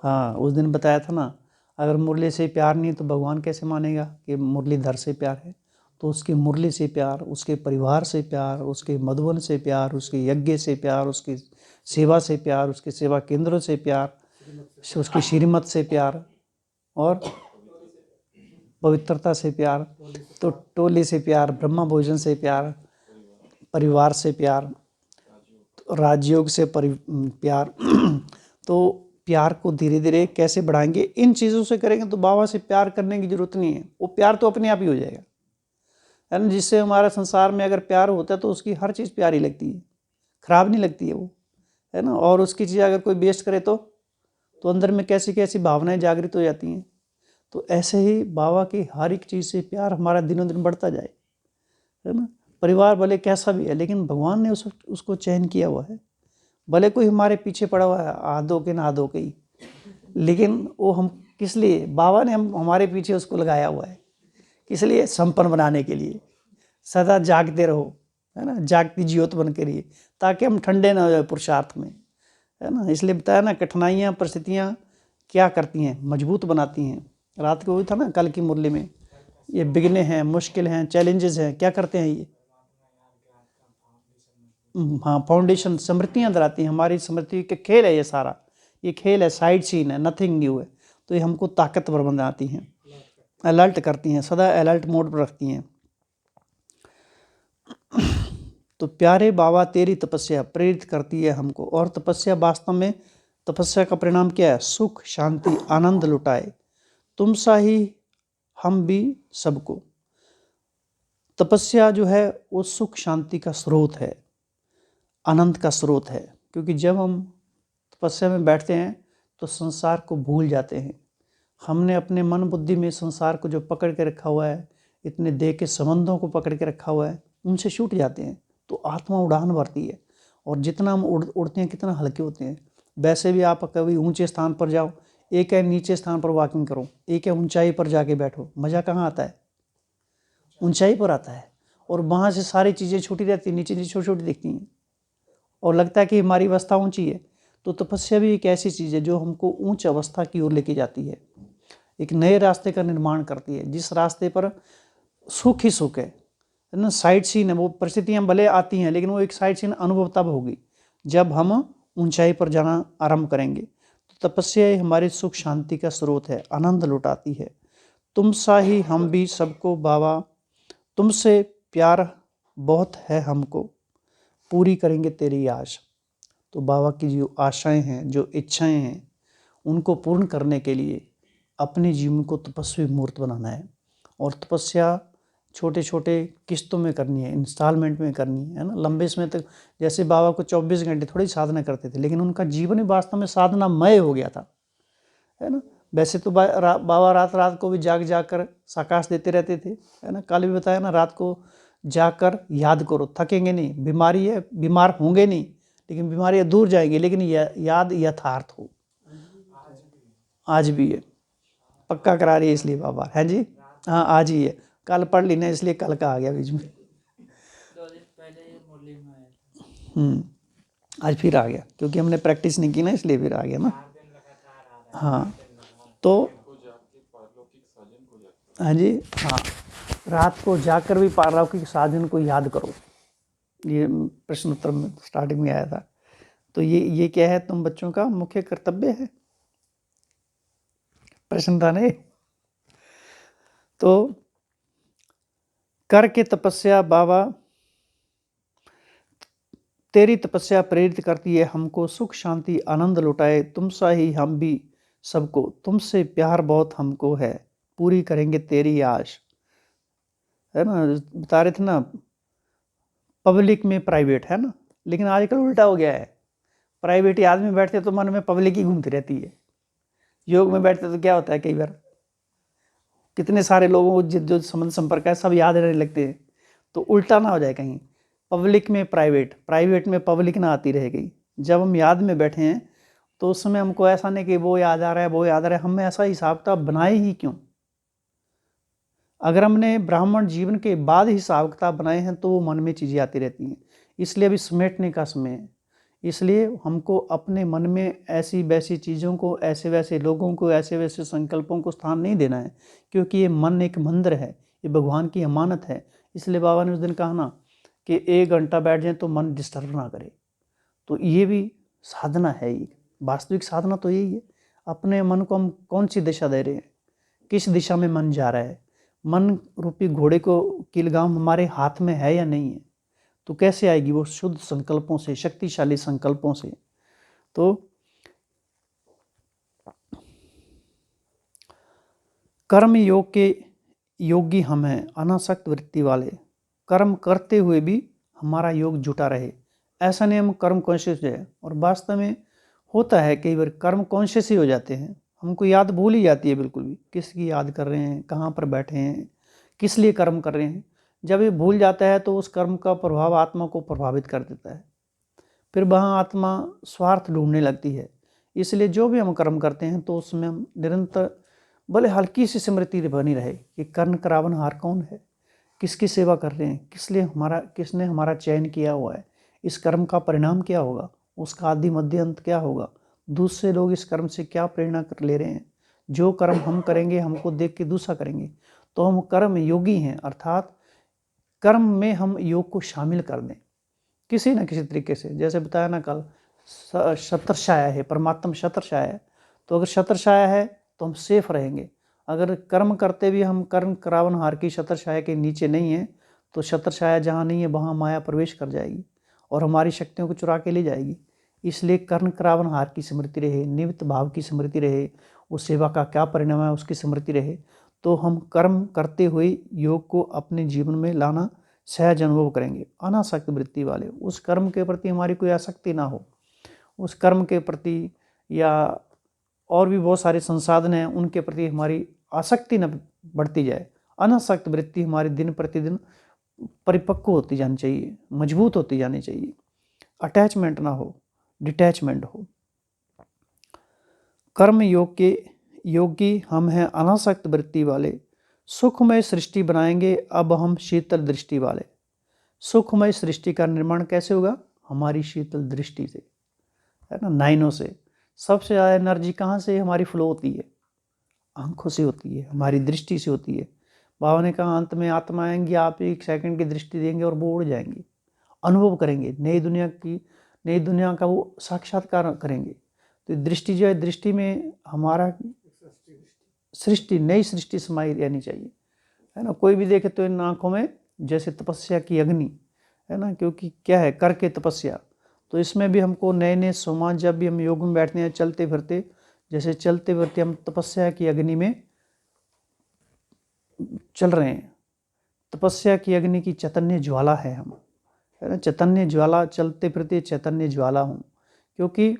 हाँ, उस दिन बताया था ना, अगर मुरली से प्यार नहीं तो भगवान कैसे मानेगा कि मुरलीधर से प्यार है? तो उसकी मुरली से प्यार, उसके परिवार से प्यार, उसके मधुबन से प्यार, उसके यज्ञ से प्यार, उसकी सेवा से प्यार, उसके सेवा केंद्रों से प्यार, उसकी श्रीमत से प्यार, और पवित्रता से प्यार, तो टोली से प्यार, ब्रह्मा भोजन से प्यार, परिवार से प्यार, राजयोग से प्यार। तो प्यार को धीरे धीरे कैसे बढ़ाएंगे? इन चीज़ों से करेंगे तो बाबा से प्यार करने की जरूरत नहीं है, वो प्यार तो अपने आप ही हो जाएगा, है ना। जिससे हमारा संसार में अगर प्यार होता है तो उसकी हर चीज़ प्यारी लगती है, खराब नहीं लगती है वो, है ना। और उसकी चीज़ अगर कोई वेस्ट करे तो अंदर में कैसी कैसी भावनाएं जागृत हो जाती हैं। तो ऐसे ही बाबा की हर एक चीज़ से प्यार हमारा दिनों दिन बढ़ता जाए, है ना। परिवार भले कैसा भी है, लेकिन भगवान ने उसको चयन किया हुआ है। भले कोई हमारे पीछे पड़ा हुआ है, आधो के ना आधो के ही, लेकिन वो हम किस लिए? बाबा ने हमारे पीछे उसको लगाया हुआ है, किस लिए? संपन्न बनाने के लिए। सदा जागते रहो, है ना, जागती ज्योत बन के रहिए, ताकि हम ठंडे ना हो जाए पुरुषार्थ में, है ना। इसलिए बताया ना, कठिनाइयाँ परिस्थितियाँ क्या करती हैं? मजबूत बनाती हैं। रात को हुई था ना कल की मुरली में, ये बिगने हैं, मुश्किल हैं, चैलेंजेस हैं, क्या करते हैं ये? हाँ, फाउंडेशन, स्मृतियाँ दिलाती हैं। हमारी स्मृति के खेल है ये सारा, ये खेल है, साइड सीन है, नथिंग न्यू है। तो ये हमको ताकतवर बनाती हैं, अलर्ट करती हैं, सदा अलर्ट मोड पर रखती हैं। तो प्यारे बाबा तेरी तपस्या प्रेरित करती है हमको, और तपस्या वास्तव में, तपस्या का परिणाम क्या है? सुख, शांति, आनंद लुटाए, तुम सा ही हम भी सबको। तपस्या जो है वो सुख शांति का स्रोत है। आनंद का स्रोत है, क्योंकि जब हम तपस्या में बैठते हैं तो संसार को भूल जाते हैं। हमने अपने मन बुद्धि में संसार को जो पकड़ के रखा हुआ है, इतने देह के संबंधों को पकड़ के रखा हुआ है, उनसे छूट जाते हैं तो आत्मा उड़ान भरती है। और जितना हम उड़ते हैं कितना हल्के होते हैं। वैसे भी आप कभी ऊंचे स्थान पर जाओ, एक है नीचे स्थान पर वॉकिंग करो, एक है ऊंचाई पर जाके बैठो, मज़ा कहाँ आता है? ऊंचाई पर आता है। और वहाँ से सारी चीज़ें छोटी रहती हैं, नीचे नीचे छोटी छोटी दिखती हैं और लगता है कि हमारी अवस्था ऊंची है। तो तपस्या भी एक ऐसी चीज़ है जो हमको ऊंच अवस्था की ओर लेके जाती है, एक नए रास्ते का निर्माण करती है, जिस रास्ते पर सुख ही सुख है ना। साइड सीन है, वो परिस्थितियाँ भले आती हैं लेकिन वो एक साइड सीन अनुभव तब होगी जब हम ऊंचाई पर जाना आरंभ करेंगे। तो तपस्या ही हमारी सुख शांति का स्रोत है, आनंद लुटाती है। तुम सा ही हम भी सबको बाबा, तुमसे प्यार बहुत है हमको, पूरी करेंगे तेरी आश। तो बाबा की जो आशाएं हैं, जो इच्छाएं हैं, उनको पूर्ण करने के लिए अपने जीवन को तपस्वी मूर्त बनाना है। और तपस्या छोटे छोटे किस्तों में करनी है, इंस्टॉलमेंट में करनी है ना। लंबे समय तक, जैसे बाबा को 24 घंटे थोड़ी साधना करते थे, लेकिन उनका जीवन ही वास्तव में साधनामय हो गया था, है ना। वैसे तो बाबा रात रात को भी जाग कर साकाश देते रहते थे, है ना। कल भी बताया ना, रात को जाकर याद करो, थकेंगे नहीं। बीमारी है, बीमार होंगे नहीं, लेकिन बीमारियाँ दूर जाएंगी, लेकिन याद यथार्थ हो। आज भी है, पक्का करा रही है इसलिए बाबा, है जी। हाँ आज ही है, कल पढ़ ली ना इसलिए कल का आ गया बीच में। 2 दिन पहले ये मुरली में आया था। आज फिर आ गया, क्योंकि हमने प्रैक्टिस नहीं की ना, इसलिए फिर आ गया ना। 4 दिन लगातार आ रहा है। हाँ तो हाँ जी, हाँ रात को जाकर भी पारलौकिक साधन को याद करो। ये प्रश्न उत्तर में स्टार्टिंग में आया था। तो ये क्या है, तुम बच्चों का मुख्य कर्तव्य है, प्रश्न था नहीं। तो करके तपस्या बाबा, तेरी तपस्या प्रेरित करती है हमको, सुख शांति आनंद लुटाए तुम सा ही हम भी सबको, तुमसे प्यार बहुत हमको है, पूरी करेंगे तेरी आश, है ना। बता रहे थे ना, पब्लिक में प्राइवेट, है ना। लेकिन आजकल उल्टा हो गया है, प्राइवेट ही आदमी बैठते तो मन में पब्लिक ही घूमती रहती है। योग में बैठते तो क्या होता है, कई बार कितने सारे लोगों को जो संबंध संपर्क है सब याद रहने लगते हैं। तो उल्टा ना हो जाए कहीं, पब्लिक में प्राइवेट, प्राइवेट में पब्लिक ना आती रह गई। जब हम याद में बैठे हैं तो उस समय हमको ऐसा नहीं कि वो याद आ रहा है, वो याद आ रहा है, हम ऐसा हिसाब किताब बनाए ही क्यों। अगर हमने ब्राह्मण जीवन के बाद हिसाब किताब बनाए हैं तो वो मन में चीज़ें आती रहती हैं। इसलिए अभी समेटने का समय है। इसलिए हमको अपने मन में ऐसी वैसी चीज़ों को, ऐसे वैसे लोगों को, ऐसे वैसे संकल्पों को स्थान नहीं देना है, क्योंकि ये मन एक मंदिर है, ये भगवान की अमानत है। इसलिए बाबा ने उस दिन कहा ना कि 1 घंटा बैठ जाए तो मन डिस्टर्ब ना करे। तो ये भी साधना है, ये वास्तविक साधना तो यही है। अपने मन को हम कौन सी दिशा दे रहे हैं, किस दिशा में मन जा रहा है। मन रूपी घोड़े को की लगाम हमारे हाथ में है या नहीं है, तो कैसे आएगी वो? शुद्ध संकल्पों से, शक्तिशाली संकल्पों से। तो कर्म योग के योगी हम हैं, अनासक्त वृत्ति वाले। कर्म करते हुए भी हमारा योग जुटा रहे, ऐसा नहीं हम कर्म कॉन्शियस है। और वास्तव में होता है कई बार कर्म कॉन्शियस ही हो जाते हैं, हमको याद भूल ही जाती है बिल्कुल भी, किसकी याद कर रहे हैं, कहाँ पर बैठे हैं, किस लिए कर्म कर रहे हैं। जब ये भूल जाता है तो उस कर्म का प्रभाव आत्मा को प्रभावित कर देता है, फिर वहाँ आत्मा स्वार्थ ढूंढने लगती है। इसलिए जो भी हम कर्म करते हैं तो उसमें हम निरंतर भले हल्की सी स्मृति बनी रहे कि कर्ण करावनहार कौन है, किसकी सेवा कर रहे हैं, किसने हमारा चयन किया हुआ है, इस कर्म का परिणाम क्या होगा, उसका आदि मध्य अंत क्या होगा, दूसरे लोग इस कर्म से क्या प्रेरणा कर ले रहे हैं। जो कर्म हम करेंगे हमको देख के दूसरा करेंगे, तो हम कर्म योगी हैं, अर्थात कर्म में हम योग को शामिल कर दें किसी न किसी तरीके से। जैसे बताया ना कल, छत्रछाया है, परमात्मा छत्रछाया है, तो अगर छत्रछाया है तो हम सेफ रहेंगे। अगर कर्म करते भी हम कर्ण करावनहार की छत्रछाया के नीचे नहीं है तो छत्रछाया जहाँ नहीं है वहाँ माया प्रवेश कर जाएगी और हमारी शक्तियों को चुरा के ले जाएगी। इसलिए कर्ण करावनहार की स्मृति रहे, निमित्त भाव की स्मृति रहे, उस सेवा का क्या परिणाम है उसकी स्मृति रहे। तो हम कर्म करते हुए योग को अपने जीवन में लाना सहज अनुभव करेंगे। अनासक्त वृत्ति वाले, उस कर्म के प्रति हमारी कोई आसक्ति ना हो, उस कर्म के प्रति या और भी बहुत सारे संसाधन हैं उनके प्रति हमारी आसक्ति न बढ़ती जाए। अनासक्त वृत्ति हमारी दिन प्रतिदिन परिपक्व होती जानी चाहिए, मजबूत होती जानी चाहिए। अटैचमेंट ना हो, डिटैचमेंट हो। कर्म योग के योगी हम हैं अनासक्त वृत्ति वाले, सुखमय सृष्टि बनाएंगे अब हम शीतल दृष्टि वाले। सुखमय सृष्टि का निर्माण कैसे होगा? हमारी शीतल दृष्टि से, है ना, नयनों से। सबसे ज़्यादा एनर्जी कहाँ से हमारी फ्लो होती है? आंखों से होती है, हमारी दृष्टि से होती है। बाबा ने कहा अंत में आत्मा आएंगी, आप 1 सेकंड की दृष्टि देंगे और वो उड़ जाएंगी, अनुभव करेंगे नई दुनिया का वो साक्षात्कार करेंगे। तो दृष्टि जो है, दृष्टि में हमारा सृष्टि, नई सृष्टि समाई रहनी चाहिए, है ना। कोई भी देखे तो इन आँखों में जैसे तपस्या की अग्नि, है ना, क्योंकि क्या है, करके तपस्या। तो इसमें भी हमको नए नए सोमान, जब भी हम योग में बैठते हैं चलते फिरते, जैसे चलते फिरते हम तपस्या की अग्नि में चल रहे हैं। तपस्या की अग्नि की चैतन्य ज्वाला है हम, है ना, चैतन्य ज्वाला, चलते फिरते चैतन्य ज्वाला हूँ। क्योंकि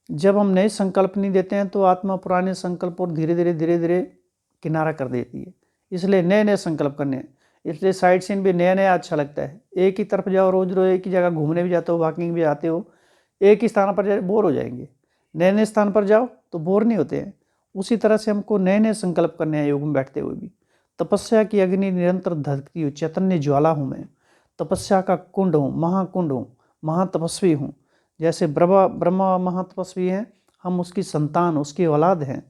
जब हम नए संकल्प नहीं देते हैं तो आत्मा पुराने संकल्प और धीरे धीरे किनारा कर देती है। इसलिए नए नए संकल्प करने हैं। इसलिए साइड सीन भी नया नया अच्छा लगता है। एक ही तरफ जाओ रोज एक ही जगह घूमने भी जाते हो, वॉकिंग भी जाते हो, एक ही स्थान पर जाए बोर हो जाएंगे। नए नए स्थान पर जाओ तो बोर नहीं होते हैं। उसी तरह से हमको नए नए संकल्प करने हैं योग में बैठते हुए भी। तपस्या की अग्नि निरंतर धधकती हुई चैतन्य ज्वाला हूँ मैं, तपस्या का कुंड हूँ, महाकुंड हूँ, महातपस्वी हूँ। जैसे ब्रह्मा महातपस्वी हैं, हम उसकी संतान, उसकी औलाद हैं,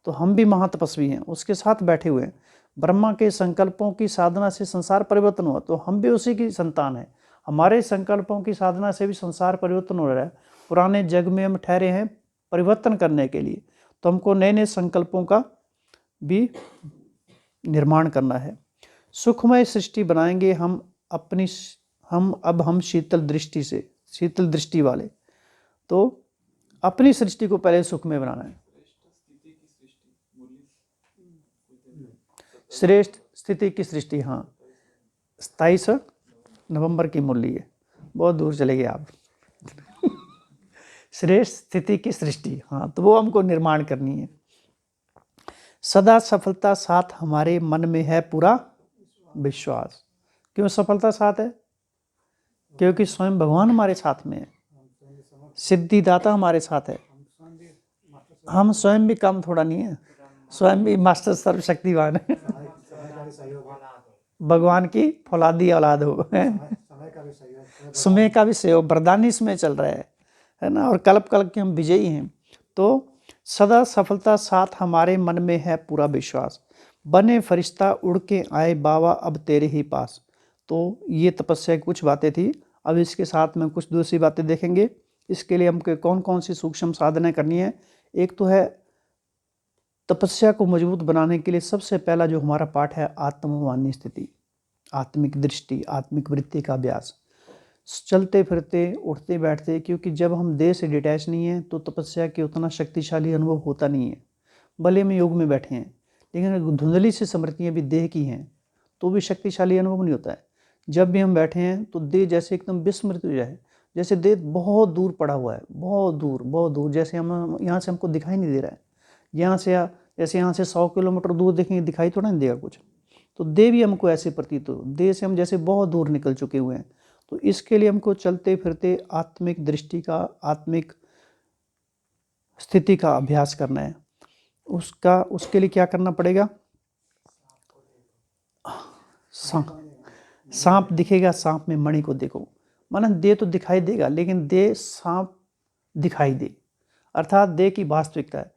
तो हम भी महातपस्वी हैं, उसके साथ बैठे हुए हैं। ब्रह्मा के संकल्पों की साधना से संसार परिवर्तन हुआ, तो हम भी उसी की संतान हैं। हमारे संकल्पों की साधना से भी संसार परिवर्तन हो रहा है। पुराने जग में हम ठहरे हैं परिवर्तन करने के लिए, तो हमको नए नए संकल्पों का भी निर्माण करना है। सुखमय सृष्टि बनाएंगे हम शीतल दृष्टि से, शीतल दृष्टि वाले। तो अपनी सृष्टि को पहले सुखमय बनाना है। श्रेष्ठ स्थिति की सृष्टि, हाँ, 27 नवंबर की मुरली है, बहुत दूर चले गए आप। श्रेष्ठ स्थिति की सृष्टि, हाँ, तो वो हमको निर्माण करनी है। सदा सफलता साथ हमारे मन में है पूरा विश्वास। क्यों सफलता साथ है? क्योंकि स्वयं भगवान हमारे साथ में है, सिद्धिदाता हमारे साथ है। हम स्वयं भी कम थोड़ा नहीं है, स्वयं भी मास्टर सर्वशक्तिवान है। भगवान की फौलादी औलाद हो, समय का भी सहयोग, वरदान इसमें चल रहा है ना, और कल्प कल्प के हम विजयी हैं। तो सदा सफलता साथ हमारे मन में है पूरा विश्वास, बने फरिश्ता उड़ के आए बाबा अब तेरे ही पास। तो ये तपस्या की कुछ बातें थी। अब इसके साथ में कुछ दूसरी बातें देखेंगे। इसके लिए हमको कौन कौन सी सूक्ष्म साधनाएं करनी है। एक तो है तपस्या को मजबूत बनाने के लिए सबसे पहला जो हमारा पाठ है, आत्मवानी स्थिति, आत्मिक दृष्टि, आत्मिक वृत्ति का अभ्यास। चलते फिरते उठते बैठते, क्योंकि जब हम देह से डिटैच नहीं हैं तो तपस्या के उतना शक्तिशाली अनुभव होता नहीं है। भले हम योग में बैठे हैं, लेकिन धुंधली सी स्मृतियाँ भी देह की हैं तो भी शक्तिशाली अनुभव नहीं होता है। जब भी हम बैठे हैं तो देह जैसे एकदम विस्मृत हो जाए, जैसे देह बहुत दूर पड़ा हुआ है, बहुत दूर, जैसे हम यहाँ से हमको दिखाई नहीं दे रहा है। यहाँ से जैसे यहाँ से 100 किलोमीटर दूर देखेंगे, दिखाई थोड़ा नहीं देगा कुछ। तो देह भी हमको ऐसे प्रतीत हो, देह से हम जैसे बहुत दूर निकल चुके हुए हैं। तो इसके लिए हमको चलते फिरते आत्मिक दृष्टि का, आत्मिक स्थिति का अभ्यास करना है। उसके लिए क्या करना पड़ेगा? सांप दिखेगा, सांप में मणि को देखो। माना देह तो दिखाई देगा, लेकिन देह सांप दिखाई दे, अर्थात देह की वास्तविकता है।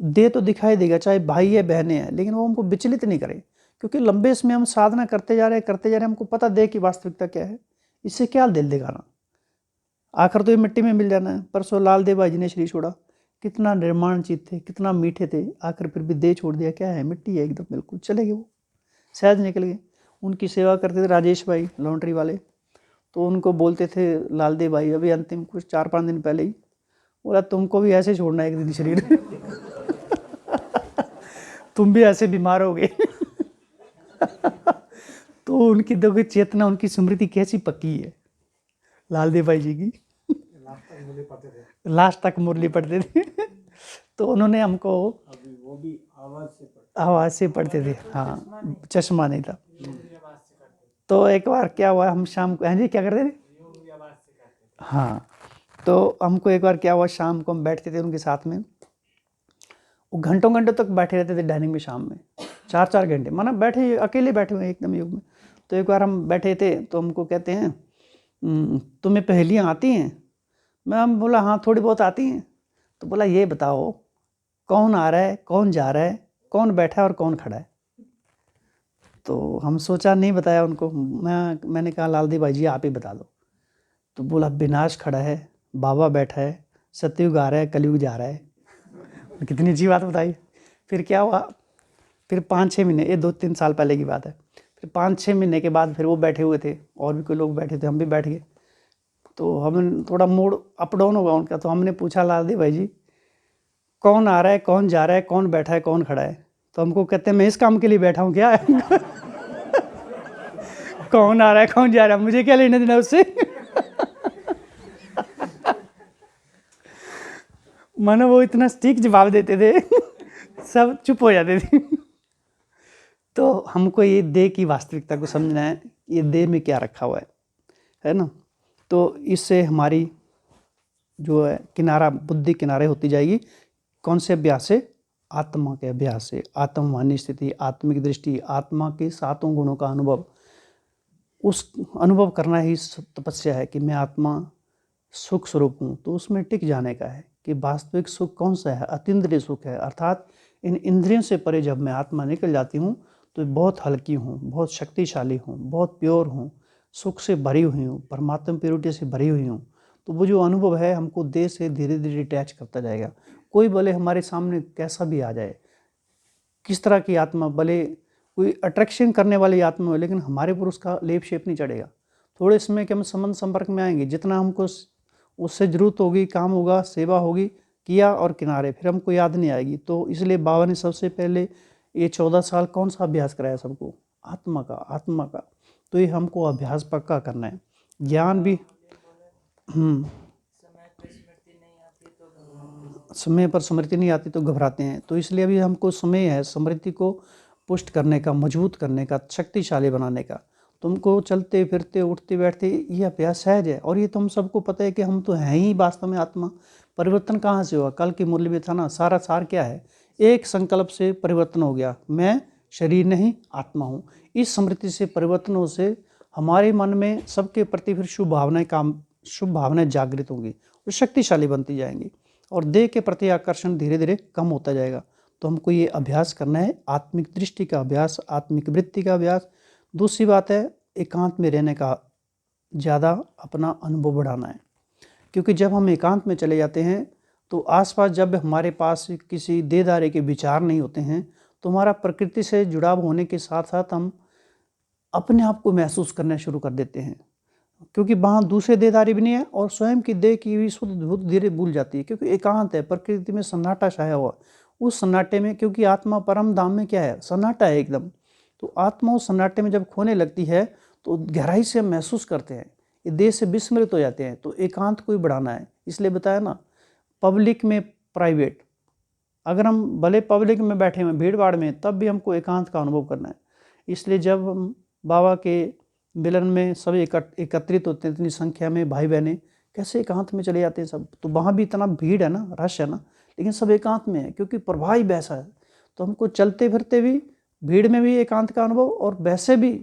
देह तो दिखाई देगा, चाहे भाई है बहनें हैं, लेकिन वो हमको विचलित नहीं करे, क्योंकि लंबे इसमें हम साधना करते जा रहे हैं, हमको पता देह की वास्तविकता क्या है। इससे क्या दिल दिखाना, आखिर तो ये मिट्टी में मिल जाना है। परसों लाल देव भाई जी ने शरीर छोड़ा, कितना निर्माण चित्त थे, कितना मीठे थे, आखिर फिर भी देह छोड़ दिया। क्या है, मिट्टी है एकदम, बिल्कुल चले गए, वो सहज निकल गए। उनकी सेवा करते थे राजेश भाई लॉन्ड्री वाले, तो उनको बोलते थे लाल देव भाई, अभी अंतिम कुछ 4-5 दिन पहले ही बोला, तुमको भी ऐसे छोड़ना एक दिन शरीर तुम भी ऐसे बीमार हो गए। तो उनकी देखो चेतना, उनकी स्मृति कैसी पक्की है लालदेव भाई जी की। लास्ट तक मुरली पढ़ते थे। तो उन्होंने हमको वो भी आवाज से पढ़ते थे। हाँ, चश्मा नहीं था। तो एक बार क्या हुआ, हम शाम को, हाँ जी क्या करते थे, हाँ, तो हमको एक बार क्या हुआ, शाम को हम बैठते थे उनके साथ में, वो घंटों घंटों तक बैठे रहते थे डाइनिंग में शाम में, 4-4 घंटे, माना बैठे अकेले बैठे हुए एकदम युग में। तो एक बार हम बैठे थे तो हमको कहते हैं तुम्हें पहेलियाँ आती हैं? मैं हम बोला हाँ थोड़ी बहुत आती हैं। तो बोला ये बताओ कौन आ रहा है, कौन जा रहा है, कौन बैठा है और कौन खड़ा है? तो हम सोचा, नहीं बताया उनको। मैंने कहा लालदेव भाई जी आप ही बता दो। तो बोला विनाश खड़ा है, बाबा बैठा है, सतयुग आ रहा है, कलयुग जा रहा है। कितनी अच्छी बात बताई। फिर क्या हुआ, फिर 5-6 महीने, ये 2-3 साल पहले की बात है, फिर 5-6 महीने के बाद फिर वो बैठे हुए थे और भी कोई लोग बैठे थे, हम भी बैठ गए। तो हम थोड़ा मूड अप डाउन होगा उनका। तो हमने पूछा लालदेव भाई जी कौन आ रहा है, कौन जा रहा है, कौन बैठा है, कौन खड़ा है? तो हमको कहते हैं मैं इस काम के लिए बैठा हूँ क्या? कौन आ रहा है, कौन जा रहा है, मुझे क्या लेना देना उससे? मानो वो इतना स्टिक जवाब देते थे, सब चुप हो जाते थे। तो हमको ये देह की वास्तविकता को समझना है, ये देह में क्या रखा हुआ है ना? तो इससे हमारी जो है किनारा, बुद्धि किनारे होती जाएगी। कौन से अभ्यास से? आत्मा के अभ्यास से। आत्मवानी स्थिति, आत्मिक दृष्टि, आत्मा के 7 गुणों का अनुभव, उस अनुभव करना ही तपस्या है कि मैं आत्मा सुख स्वरूप हूँ। तो उसमें टिक जाने का है कि वास्तविक सुख कौन सा है, अतीन्द्रिय सुख है। अर्थात इन इंद्रियों से परे जब मैं आत्मा निकल जाती हूँ तो बहुत हल्की हूँ, बहुत शक्तिशाली हूँ, बहुत प्योर हूँ, सुख से भरी हुई हूँ, परमात्मा प्योरिटी से भरी हुई हूँ। तो वो जो अनुभव है हमको देह से धीरे धीरे डिटैच करता जाएगा। कोई भले हमारे सामने कैसा भी आ जाए, किस तरह की आत्मा, भले कोई अट्रैक्शन करने वाली आत्मा हो, लेकिन हमारे पर उसका लेप शेप नहीं चढ़ेगा। थोड़े समय के हम संबंध संपर्क में आएंगे, जितना हमको उससे जरूरत होगी, काम होगा, सेवा होगी, किया और किनारे, फिर हमको याद नहीं आएगी। तो इसलिए बाबा ने सबसे पहले ये 14 साल कौन सा अभ्यास कराया सबको? आत्मा का, आत्मा का। तो ये हमको अभ्यास पक्का करना है। ज्ञान भी समय पर स्मृति नहीं आती तो घबराते हैं। तो इसलिए अभी हमको समय है स्मृति को पुष्ट करने का, मजबूत करने का, शक्तिशाली बनाने का। तुमको चलते फिरते उठते बैठते ये अभ्यास सहज है। और ये तुम सबको पता है कि हम तो हैं ही वास्तव में आत्मा। परिवर्तन कहाँ से हुआ? कल की मुरली में था ना, सारा सार क्या है? एक संकल्प से परिवर्तन हो गया, मैं शरीर नहीं आत्मा हूँ। इस स्मृति से, परिवर्तनों से हमारे मन में सबके प्रति फिर शुभ भावनाएं जागृत होंगी और शक्तिशाली बनती जाएंगी और देह के प्रति आकर्षण धीरे धीरे कम होता जाएगा। तो हमको ये अभ्यास करना है, आत्मिक दृष्टि का अभ्यास, आत्मिक वृत्ति का अभ्यास। दूसरी बात है एकांत में रहने का, ज़्यादा अपना अनुभव बढ़ाना है। क्योंकि जब हम एकांत में चले जाते हैं तो आसपास जब हमारे पास किसी देहदारी के विचार नहीं होते हैं तो हमारा प्रकृति से जुड़ाव होने के साथ साथ हम अपने आप को महसूस करना शुरू कर देते हैं। क्योंकि वहाँ दूसरे देहदारी भी नहीं है और स्वयं की देह की भी शुद्ध धूत धीरे भूल जाती है। क्योंकि एकांत है, प्रकृति में सन्नाटा छाया हुआ। उस सन्नाटे में, क्योंकि आत्मा परम धाम में क्या है? सन्नाटा है एकदम। तो आत्मा उस सन्नाटे में जब खोने लगती है तो गहराई से हम महसूस करते हैं, ये देह से विस्मृत हो जाते हैं। तो एकांत को ही बढ़ाना है। इसलिए बताया ना, पब्लिक में प्राइवेट, अगर हम भले पब्लिक में बैठे हुए भीड़ भाड़ में, तब भी हमको एकांत का अनुभव करना है। इसलिए जब हम बाबा के मिलन में सब एकत्रित होते हैं इतनी संख्या में, भाई बहनें कैसे एकांत में चले जाते हैं सब। तो वहाँ भी इतना भीड़ है ना, रश है ना, लेकिन सब एकांत में है क्योंकि प्रवाह ही वैसा है। तो हमको चलते फिरते भी भीड़ में भी एकांत का अनुभव और वैसे भी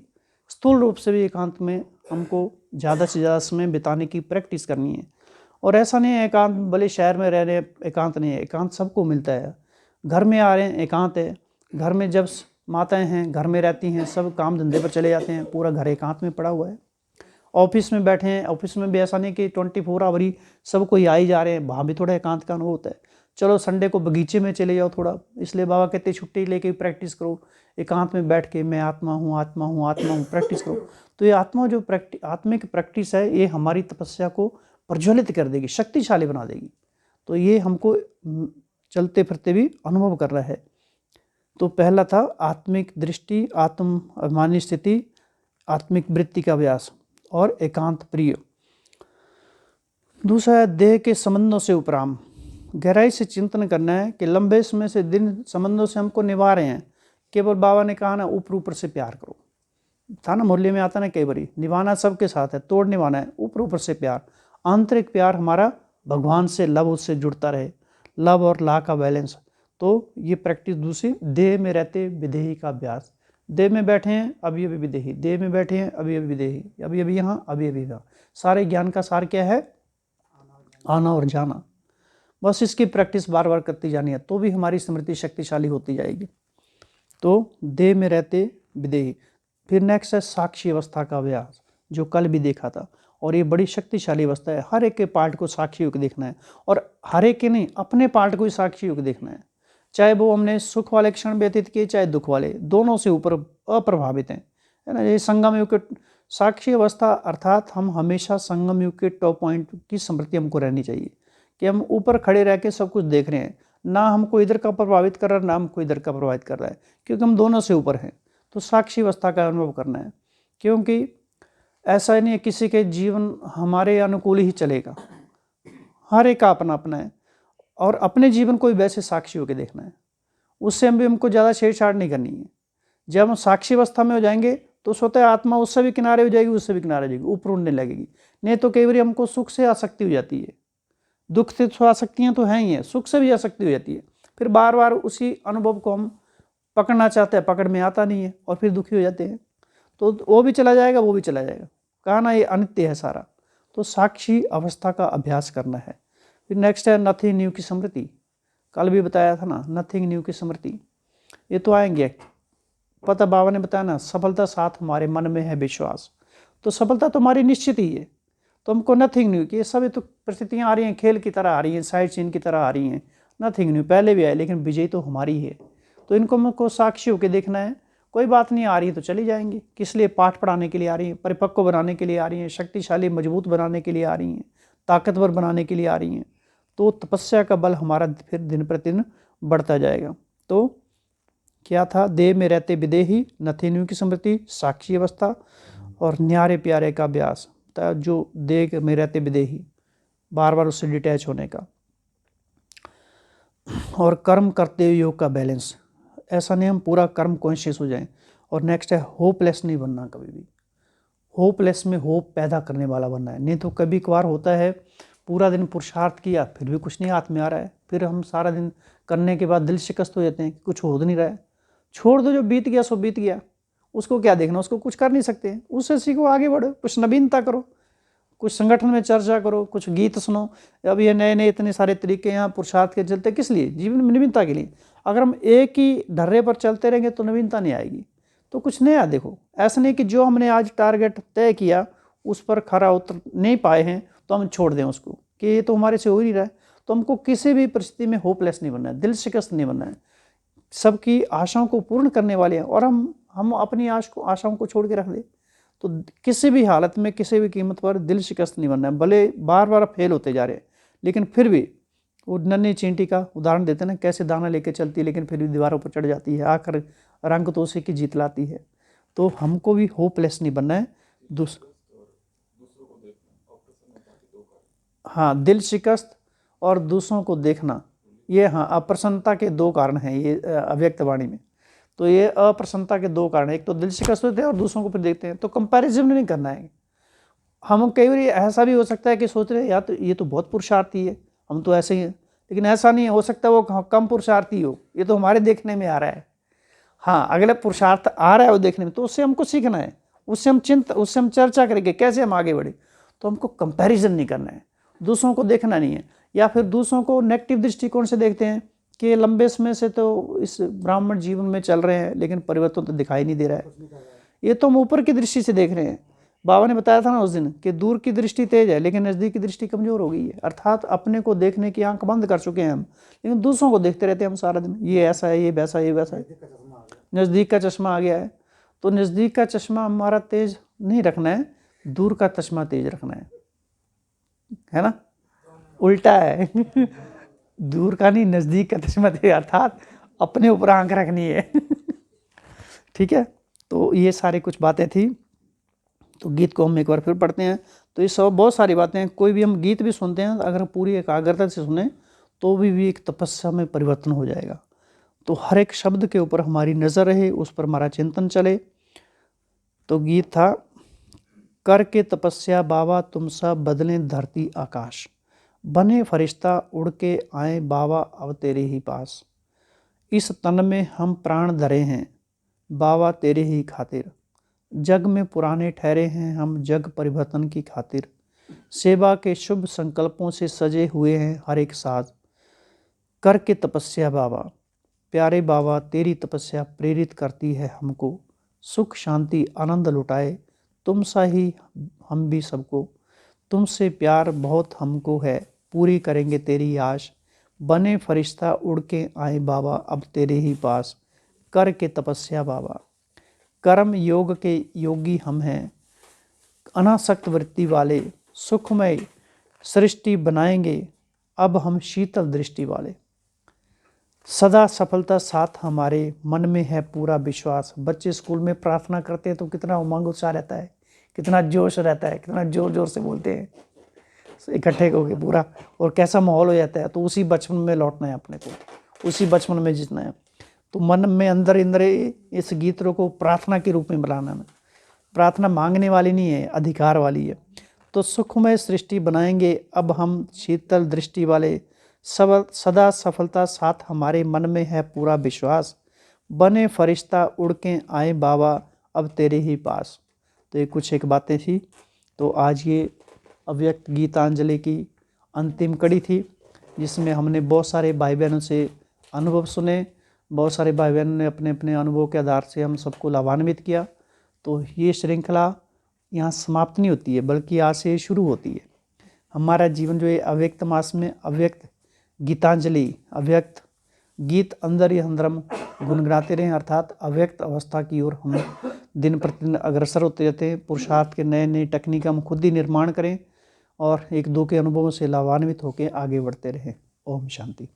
स्थूल रूप से भी एकांत में हमको ज़्यादा से ज़्यादा समय बिताने की प्रैक्टिस करनी है। और ऐसा नहीं है एकांत भले शहर में रह रहे एकांत नहीं है, एकांत सबको मिलता है। घर में आ रहे हैं एकांत है, घर में जब माताएं हैं घर में रहती हैं, सब काम धंधे पर चले जाते हैं, पूरा घर एकांत में पड़ा हुआ है। ऑफिस में बैठे हैं, ऑफिस में भी ऐसा नहीं कि 24 आवर ही सब कोई आ ही जा रहे हैं, वहाँ भी थोड़ा एकांत का अनुभव होता है। चलो संडे को बगीचे में चले जाओ थोड़ा, इसलिए बाबा कहते छुट्टी लेके प्रैक्टिस करो, एकांत में बैठ के मैं आत्मा हूँ, आत्मा हूँ, आत्मा हूँ प्रैक्टिस करो। तो ये आत्मा जो आत्मिक प्रैक्टिस है, ये हमारी तपस्या को प्रज्वलित कर देगी, शक्तिशाली बना देगी। तो ये हमको चलते फिरते भी अनुभव कर रहा है। तो पहला था आत्मिक दृष्टि, आत्म अभिमानी स्थिति, आत्मिक वृत्ति का अभ्यास और एकांत प्रिय। दूसरा है देह के संबंधों से उपराम, गहराई से चिंतन करना है कि लंबे समय से दिन संबंधों से हमको निभा रहे हैं। केवल बाबा ने कहा ना ऊपर ऊपर से प्यार करो, था ना मुरली में आता ना कई बारी, निभाना सबके साथ है, तोड़ निभाना है, ऊपर ऊपर से प्यार, आंतरिक प्यार हमारा भगवान से, लव उससे जुड़ता रहे, लव और ला का बैलेंस। तो ये प्रैक्टिस दूसरी, देह में रहते विदेही का अभ्यास। देह में बैठे हैं अभी अभी विदेही, देह में बैठे हैं अभी अभी विदेही, अभी अभी यहाँ अभी अभी यहाँ। सारे ज्ञान का सार क्या है? आना और जाना। बस इसकी प्रैक्टिस बार बार करती जानी है, तो भी हमारी स्मृति शक्तिशाली होती जाएगी। तो देह में रहते विदेही। फिर नेक्स्ट है साक्षी अवस्था का अभ्यास, जो कल भी देखा था, और ये बड़ी शक्तिशाली अवस्था है। हर एक के पार्ट को साक्षी होकर देखना है, और हर एक के नहीं, अपने पार्ट को ही साक्षी होकर देखना है। चाहे वो हमने सुख वाले क्षण व्यतीत किए चाहे दुख वाले, दोनों से ऊपर अप्रभावित हैं, है ना। ये संगम युग के साक्षी अवस्था, अर्थात हम हमेशा संगम युग के टॉप पॉइंट की स्मृति हमको रहनी चाहिए कि हम ऊपर खड़े रह के सब कुछ देख रहे हैं, ना हमको इधर का प्रभावित कर रहा है ना हमको इधर का प्रभावित कर रहा है, क्योंकि हम दोनों से ऊपर हैं। तो साक्षी अवस्था का अनुभव करना है, क्योंकि ऐसा ही नहीं है किसी के जीवन हमारे अनुकूल ही चलेगा, हर एक का अपना अपना है, और अपने जीवन को भी वैसे साक्षी होकर देखना है। उससे हम भी हमको ज़्यादा छेड़छाड़ नहीं करनी है। जब हम साक्षी अवस्था में हो जाएंगे तो स्वतः आत्मा उससे भी किनारे हो जाएगी, उससे भी किनारे हो जाएगी, ऊपर उड़ने लगेगी। नहीं तो कई बार हमको सुख से आसक्ति हो जाती है, दुख से तो आसक्तियाँ तो हैं ही है, सुख से भी आसक्ति हो जाती है। फिर बार बार उसी अनुभव को हम पकड़ना चाहते हैं, पकड़ में आता नहीं है, और फिर दुखी हो जाते हैं। तो वो भी चला जाएगा, वो भी चला जाएगा, कहा ना ये अनित्य है सारा। तो साक्षी अवस्था का अभ्यास करना है। फिर नेक्स्ट है नथिंग न्यू की स्मृति, कल भी बताया था ना, नथिंग न्यू की स्मृति। ये तो आएंगे, पता बाबा ने बताया ना, सफलता साथ हमारे मन में है विश्वास। तो सफलता तो हमारी निश्चित ही है, तो हमको नथिंग न्यू की, ये सब तो परिस्थितियाँ आ रही हैं, खेल की तरह आ रही हैं, साइड सीन की तरह आ रही हैं, नथिंग न्यू पहले भी आए, लेकिन विजय तो हमारी है। तो इनको हमको साक्षी होकर देखना है। कोई बात नहीं, आ रही है तो चली जाएंगी, किस लिए? पाठ पढ़ाने के लिए आ रही हैं, परिपक्व बनाने के लिए आ रही हैं, शक्तिशाली मजबूत बनाने के लिए आ रही हैं, ताकतवर बनाने के लिए आ रही हैं। तो तपस्या का बल हमारा फिर दिन प्रतिदिन बढ़ता जाएगा। तो क्या था? देह में रहते विदेही, नथिंग न्यू की स्मृति, साक्षी अवस्था और न्यारे प्यारे का अभ्यास, जो देह में रहते विदेही, बार बार उससे डिटैच होने का, और कर्म करते हुए योग का बैलेंस। ऐसा नहीं हम पूरा कर्म कॉन्शियस हो जाएं। और नेक्स्ट है होपलेस नहीं बनना कभी भी, होपलेस में होप पैदा करने वाला बनना है। नहीं तो कभी कभार होता है पूरा दिन पुरुषार्थ किया फिर भी कुछ नहीं हाथ में आ रहा है, फिर हम सारा दिन करने के बाद दिल शिकस्त हो जाते हैं कि कुछ हो नहीं रहा है। छोड़ दो, जो बीत गया सो बीत गया, उसको क्या देखना, उसको कुछ कर नहीं सकते, उससे सीखो, आगे बढ़ो, कुछ नवीनता करो, कुछ संगठन में चर्चा करो, कुछ गीत सुनो। अब ये नए नए इतने सारे तरीके यहाँ पुरुषार्थ के चलते, किस लिए? जीवन में नवीनता के लिए। अगर हम एक ही ढर्रे पर चलते रहेंगे तो नवीनता नहीं आएगी। तो कुछ नया देखो, ऐसा नहीं कि जो हमने आज टारगेट तय किया उस पर खरा उतर नहीं पाए हैं तो हम छोड़ दें उसको, कि ये तो हमारे से हो ही नहीं रहा है। तो हमको किसी भी परिस्थिति में होपलेस नहीं बनना है, दिल शिकस्त नहीं बनना है, सबकी आशाओं को पूर्ण करने वाले हैं। और हम अपनी आशाओं को छोड़ के रख दें तो किसी भी हालत में किसी भी कीमत पर दिल शिकस्त नहीं बनना है। भले बार बार फेल होते जा रहे हैं, लेकिन फिर भी वो नन्ही चींटी का उदाहरण देते हैं ना, कैसे दाना लेके चलती है लेकिन फिर भी दीवारों पर चढ़ जाती है, आखिर रंग तो उसी की जीत लाती है। तो हमको भी होपलेस नहीं बनना है। हाँ, दिल शिकस्त और दूसरों को देखना, ये हाँ अप्रसन्नता के दो कारण हैं ये अव्यक्त वाणी में। तो ये अप्रसन्नता के दो कारण, एक तो दिल शिकस्त होते हैं और दूसरों को फिर देखते हैं। तो कंपैरिजन नहीं करना है। हम कई बार ऐसा भी हो सकता है कि सोच रहे हैं यार तो ये तो बहुत पुरुषार्थी है, हम तो ऐसे ही हैं, लेकिन ऐसा नहीं हो सकता वो कम पुरुषार्थी हो, ये तो हमारे देखने में आ रहा है। हाँ, अगले पुरुषार्थ आ रहा है वो देखने में, तो उससे हमको सीखना है, उससे हम चर्चा करेंगे कैसे हम आगे बढ़े। तो हमको कंपैरिजन नहीं करना है, दूसरों को देखना नहीं है। या फिर दूसरों को नेगेटिव दृष्टिकोण से देखते हैं कि लंबे समय से तो इस ब्राह्मण जीवन में चल रहे हैं लेकिन परिवर्तन तो दिखाई नहीं दे रहा है, ये तो हम ऊपर की दृष्टि से देख रहे हैं। बाबा ने बताया था ना उस दिन कि दूर की दृष्टि तेज है लेकिन नज़दीक की दृष्टि कमज़ोर हो गई है। अर्थात अपने को देखने की आंख बंद कर चुके हैं हम, लेकिन दूसरों को देखते रहते हैं हम सारा दिन, ये ऐसा है, ये वैसा, ये वैसा है। नज़दीक का चश्मा आ गया है। तो नज़दीक का चश्मा हमारा तेज नहीं रखना है, दूर का चश्मा तेज रखना है ना, उल्टा है दूर का नहीं, नज़दीक का चश्मा तेज, अर्थात अपने ऊपर आंख रखनी है ठीक है। तो ये सारी कुछ बातें थी तो गीत को हम एक बार फिर पढ़ते हैं। तो ये सब बहुत सारी बातें हैं। कोई भी हम गीत भी सुनते हैं, अगर हम पूरी एकाग्रता से सुने तो भी एक तपस्या में परिवर्तन हो जाएगा। तो हर एक शब्द के ऊपर हमारी नज़र रहे, उस पर हमारा चिंतन चले। तो गीत था, करके तपस्या बाबा तुम सब बदलें धरती आकाश, बने फरिश्ता उड़ के आए बाबा अब तेरे ही पास, इस तन में हम प्राण धरे हैं बाबा तेरे ही खातिर, जग में पुराने ठहरे हैं हम जग परिवर्तन की खातिर, सेवा के शुभ संकल्पों से सजे हुए हैं हर एक साज, करके तपस्या बाबा प्यारे बाबा तेरी तपस्या प्रेरित करती है हमको, सुख शांति आनंद लुटाए तुम सा ही हम भी सबको, तुमसे प्यार बहुत हमको है पूरी करेंगे तेरी आश, बने फरिश्ता उड़ के आए बाबा अब तेरे ही पास, करके तपस्या बाबा कर्म योग के योगी हम हैं, अनासक्त वृत्ति वाले सुखमय सृष्टि बनाएंगे अब हम शीतल दृष्टि वाले, सदा सफलता साथ हमारे मन में है पूरा विश्वास। बच्चे स्कूल में प्रार्थना करते हैं तो कितना उमंग उत्साह रहता है, कितना जोश रहता है, कितना जोर जोर से बोलते हैं इकट्ठे होके पूरा, और कैसा माहौल हो जाता है। तो उसी बचपन में लौटना है अपने को, उसी बचपन में जीतना है। तो मन में अंदर अंदर इस गीत को प्रार्थना के रूप में बनाना है। प्रार्थना मांगने वाली नहीं है, अधिकार वाली है। तो सुखमय सृष्टि बनाएंगे अब हम शीतल दृष्टि वाले, सब सदा सफलता साथ हमारे मन में है पूरा विश्वास, बने फरिश्ता उड़ के आए बाबा अब तेरे ही पास। तो ये कुछ एक बातें थी। तो आज ये अव्यक्त गीतांजलि की अंतिम कड़ी थी, जिसमें हमने बहुत सारे भाई बहनों से अनुभव सुने, बहुत सारे भाई बहनों ने अपने अपने अनुभव के आधार से हम सबको लाभान्वित किया। तो ये श्रृंखला यहाँ समाप्त नहीं होती है, बल्कि आज से शुरू होती है। हमारा जीवन जो है अव्यक्त मास में अव्यक्त गीतांजलि, अव्यक्त गीत अंदर ही अंदर हम गुनगुनाते रहें, अर्थात अव्यक्त अवस्था की ओर हम दिन प्रतिदिन अग्रसर होते रहते हैं। पुरुषार्थ के नए नए तकनीक हम खुद ही निर्माण करें और एक दो के अनुभवों से लाभान्वित होकर आगे बढ़ते रहें। ओम शांति।